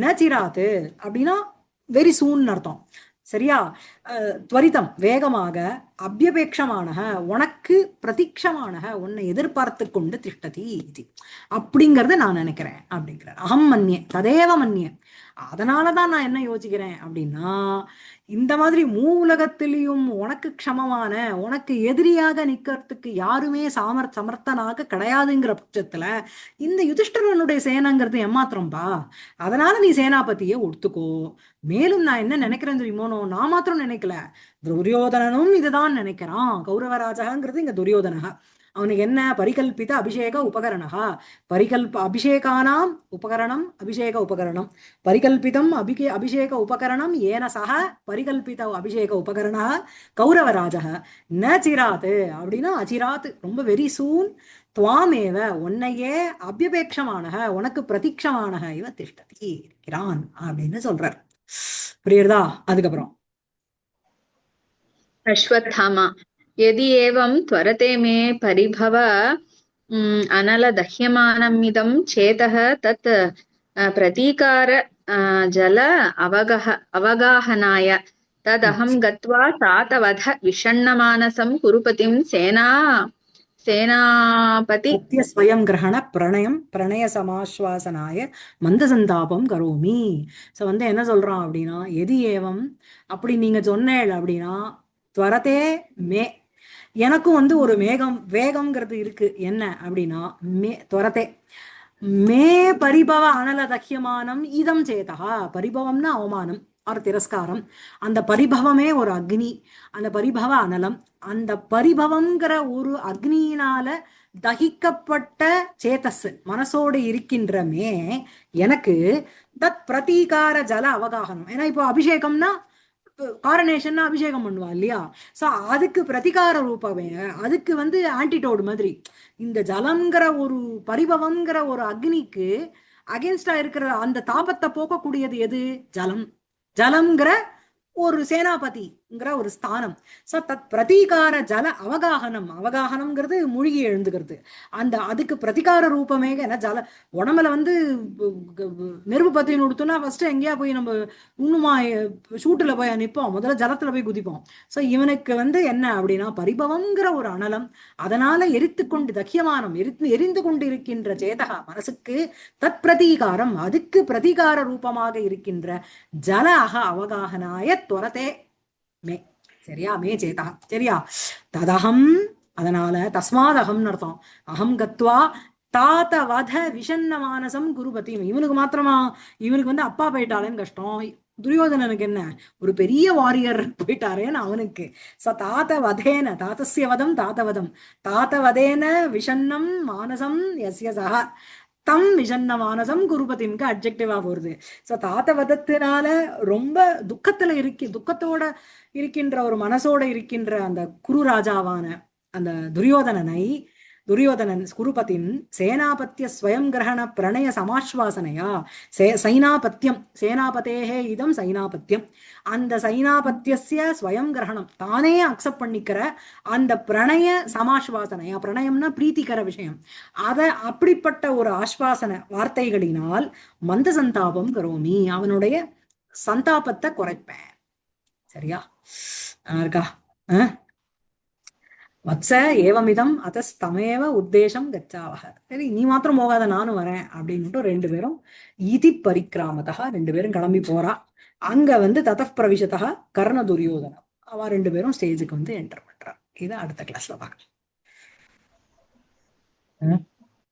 Speaker 1: ந சிராத்து அப்படின்னா வெரி சூன் அர்த்தம். சரியா? துவரிதம் வேகமாக, அபியபேட்சமானக உனக்கு பிரதீட்சமானக உன்னை எதிர்பார்த்து கொண்டு திஷ்டதி அப்படிங்கறத நான் நினைக்கிறேன் அப்படிங்கிறார். அகம் மன்யே ததேவ மன்யே. அதனாலதான் நான் என்ன யோசிக்கிறேன் அப்படின்னா, இந்த மாதிரி மூலகத்திலையும் உனக்கு க்ஷமமான, உனக்கு எதிரியாக நிக்கிறதுக்கு யாருமே சமர்த்தனாக கிடையாதுங்கிற பட்சத்துல இந்த யுதிஷ்டிரனுடைய சேனைங்கிறது ஏமாத்திரம்பா. அதனால நீ சேனாபதியை ஒத்துக்கோ. மேலும் நான் என்ன நினைக்கிறேன் தெரியுமோனோ, நான் மாத்திரம் நினைக்கல, துரியோதனனும் இதுதான் நினைக்கிறான். கௌரவராஜங்கிறது இங்க துரியோதனக. அவனுக்கு என்ன? பரிகல்பித அபிஷேக உபகரணா, அபிஷேகானாம் உபகரணம், அபிஷேக உபகரணம், பரிகல்பிதம் அபிஷேக உபகரணம் ஏன சக பரிகல்பித அபிஷேக உபகரணா கௌரவராஜ ந சிராத்து அப்படின்னா அச்சிராத், ரொம்ப வெரி சூன், துவாமேவ உன்னையே அபியபேட்சமானக உனக்கு பிரதீட்சமானக இவ திஷ்டதி இருக்கிறான் அப்படின்னு சொல்றார். புரியுறதா? அதுக்கப்புறம்
Speaker 2: அஸ்வத்தாமா यदि एवं त्वरते मे परिभव अनलदह्यमानमिदं चेतः तत् प्रतीकार जल अवगाहनाय तदहं गत्वा तातवध विषण्णमानसं कुरुपतिं सेनापति
Speaker 1: स्वयं ग्रहण प्रणय சமாஸ்வாசனாய மந்தசந்தாபம் கரோமி. சோ வந்து என்ன சொல்றான் அப்படின்னா, எதி ஏவம் அப்படி நீங்க சொன்னேள் அப்படின்னா, துவரத்தே மே, எனக்கும் வந்து ஒரு வேகம்ங்கிறது இருக்கு. என்ன அப்படின்னா, துவரத்தே மே பரிபவ அனல தக்கியமானம் இதம் சேதா. பரிபவம்னா அவமானம் ஆர் திரஸ்காரம். அந்த பரிபவமே ஒரு அக்னி, அந்த பரிபவ அனலம், அந்த பரிபவங்கிற ஒரு அக்னியினால தகிக்கப்பட்ட சேதஸ் மனசோடு இருக்கின்றமே எனக்கு தத் பிரதீகார ஜல அவகாகனம். ஏன்னா இப்போ அபிஷேகம்னா காரனேஷன் அபிஷேகம் பண்ணுவா இல்லையா? சோ அதுக்கு பிரதிகார ரூபமே, அதுக்கு வந்து ஆன்டிடோடு மாதிரி இந்த ஜலம்ங்கிற ஒரு பரிபவம்ங்கிற ஒரு அக்னிக்கு அகேன்ஸ்டா இருக்கிற அந்த தாபத்தை போக்கக்கூடியது எது? ஜலம். ஜலம்ங்கிற ஒரு சேனாபதிங்கிற ஒரு ஸ்தானம். சோ தத் பிரதீகார ஜல அவகாகனம், அவகாகனம்ங்கிறது மூழ்கி எழுந்துக்கிறது. அந்த அதுக்கு பிரதிகார ரூபமே என்ன? ஜல உடம்புல வந்து நெருப்பு பத்தி கொடுத்தோம்னா ஃபர்ஸ்ட் எங்கேயா போய் நம்ம இன்னுமா ஷூட்டுல போய் நிற்போம், முதல்ல ஜலத்துல போய் குதிப்போம். சோ இவனுக்கு வந்து என்ன அப்படின்னா பரிபவங்கிற ஒரு அனலம், அதனால எரித்துக்கொண்டு தக்கியமானம் எரிந்து கொண்டு இருக்கின்ற சேதகா மனசுக்கு தத் பிரதீகாரம், அதுக்கு பிரதீகார ரூபமாக இருக்கின்ற ஜல அவகாகனாய துவரத்தே மே. சரியா? மே சேதா. சரியா? ததகம் அதனால தஸ்மாதகம்னு அர்த்தம். அகம் கத்வா தாத்த வத விஷன்ன மானசம் குருபதி. இவனுக்கு மாத்திரமா, இவனுக்கு வந்து அப்பா போயிட்டாலேன்னு கஷ்டம், துரியோதனனுக்கு என்ன ஒரு பெரிய வாரியர் போயிட்டாரேன்னு அவனுக்கு. ச தாத்த வதேன, தாத்தஸ்ய வதம் தாத்தவதம், தாத்த வதேன விஷன்னம் மானசம் யஸ்ய சஹ தம் விஷன்ன மானசம் குருபதினுக்கு அட்ஜெக்டிவா போறது. சோ தாத்தவதத்தினால ரொம்ப துக்கத்தோட இருக்கின்ற ஒரு மனசோட இருக்கின்ற அந்த குரு ராஜாவான அந்த துரியோதனன் குருபதிம் சேனாபத்திய ஸ்வயம் கிரகண பிரணய சமாஸ்வாசனையா சைனாபத்தியம் சேனாபதேஹே இதம் சைனாபத்தியம் அந்த சைனாபத்தியஸ்ய ஸ்வயம் கிரகணம் தானே அக்செப்ட் பண்ணிக்கிற அந்த பிரணய சமாஸ்வாசனையா பிரணயம்னா பிரீத்திகர விஷயம் அத அப்படிப்பட்ட ஒரு ஆஸ்வாசன வார்த்தைகளினால் மந்த சந்தாபம் கரோமி அவனுடைய சந்தாபத்தை குறைப்பேன். சரியா இருக்கா? வத்ச ஏவமிதம் அத்தஸ்தமேவ உத்தேசம் கச்சாவக. சரி நீ மாத்திரம் போகாத நானும் வரேன் அப்படின்ட்டு ரெண்டு பேரும் இதி பரிக்கிராமதா ரெண்டு பேரும் கிளம்பி போறா. அங்க வந்து ததப் பிரவிசதா கர்ண துரியோதனம் அவ ரெண்டு பேரும் ஸ்டேஜுக்கு வந்து என்டர் பண்றா. இதை அடுத்த கிளாஸ்ல பார்க்கலாம்.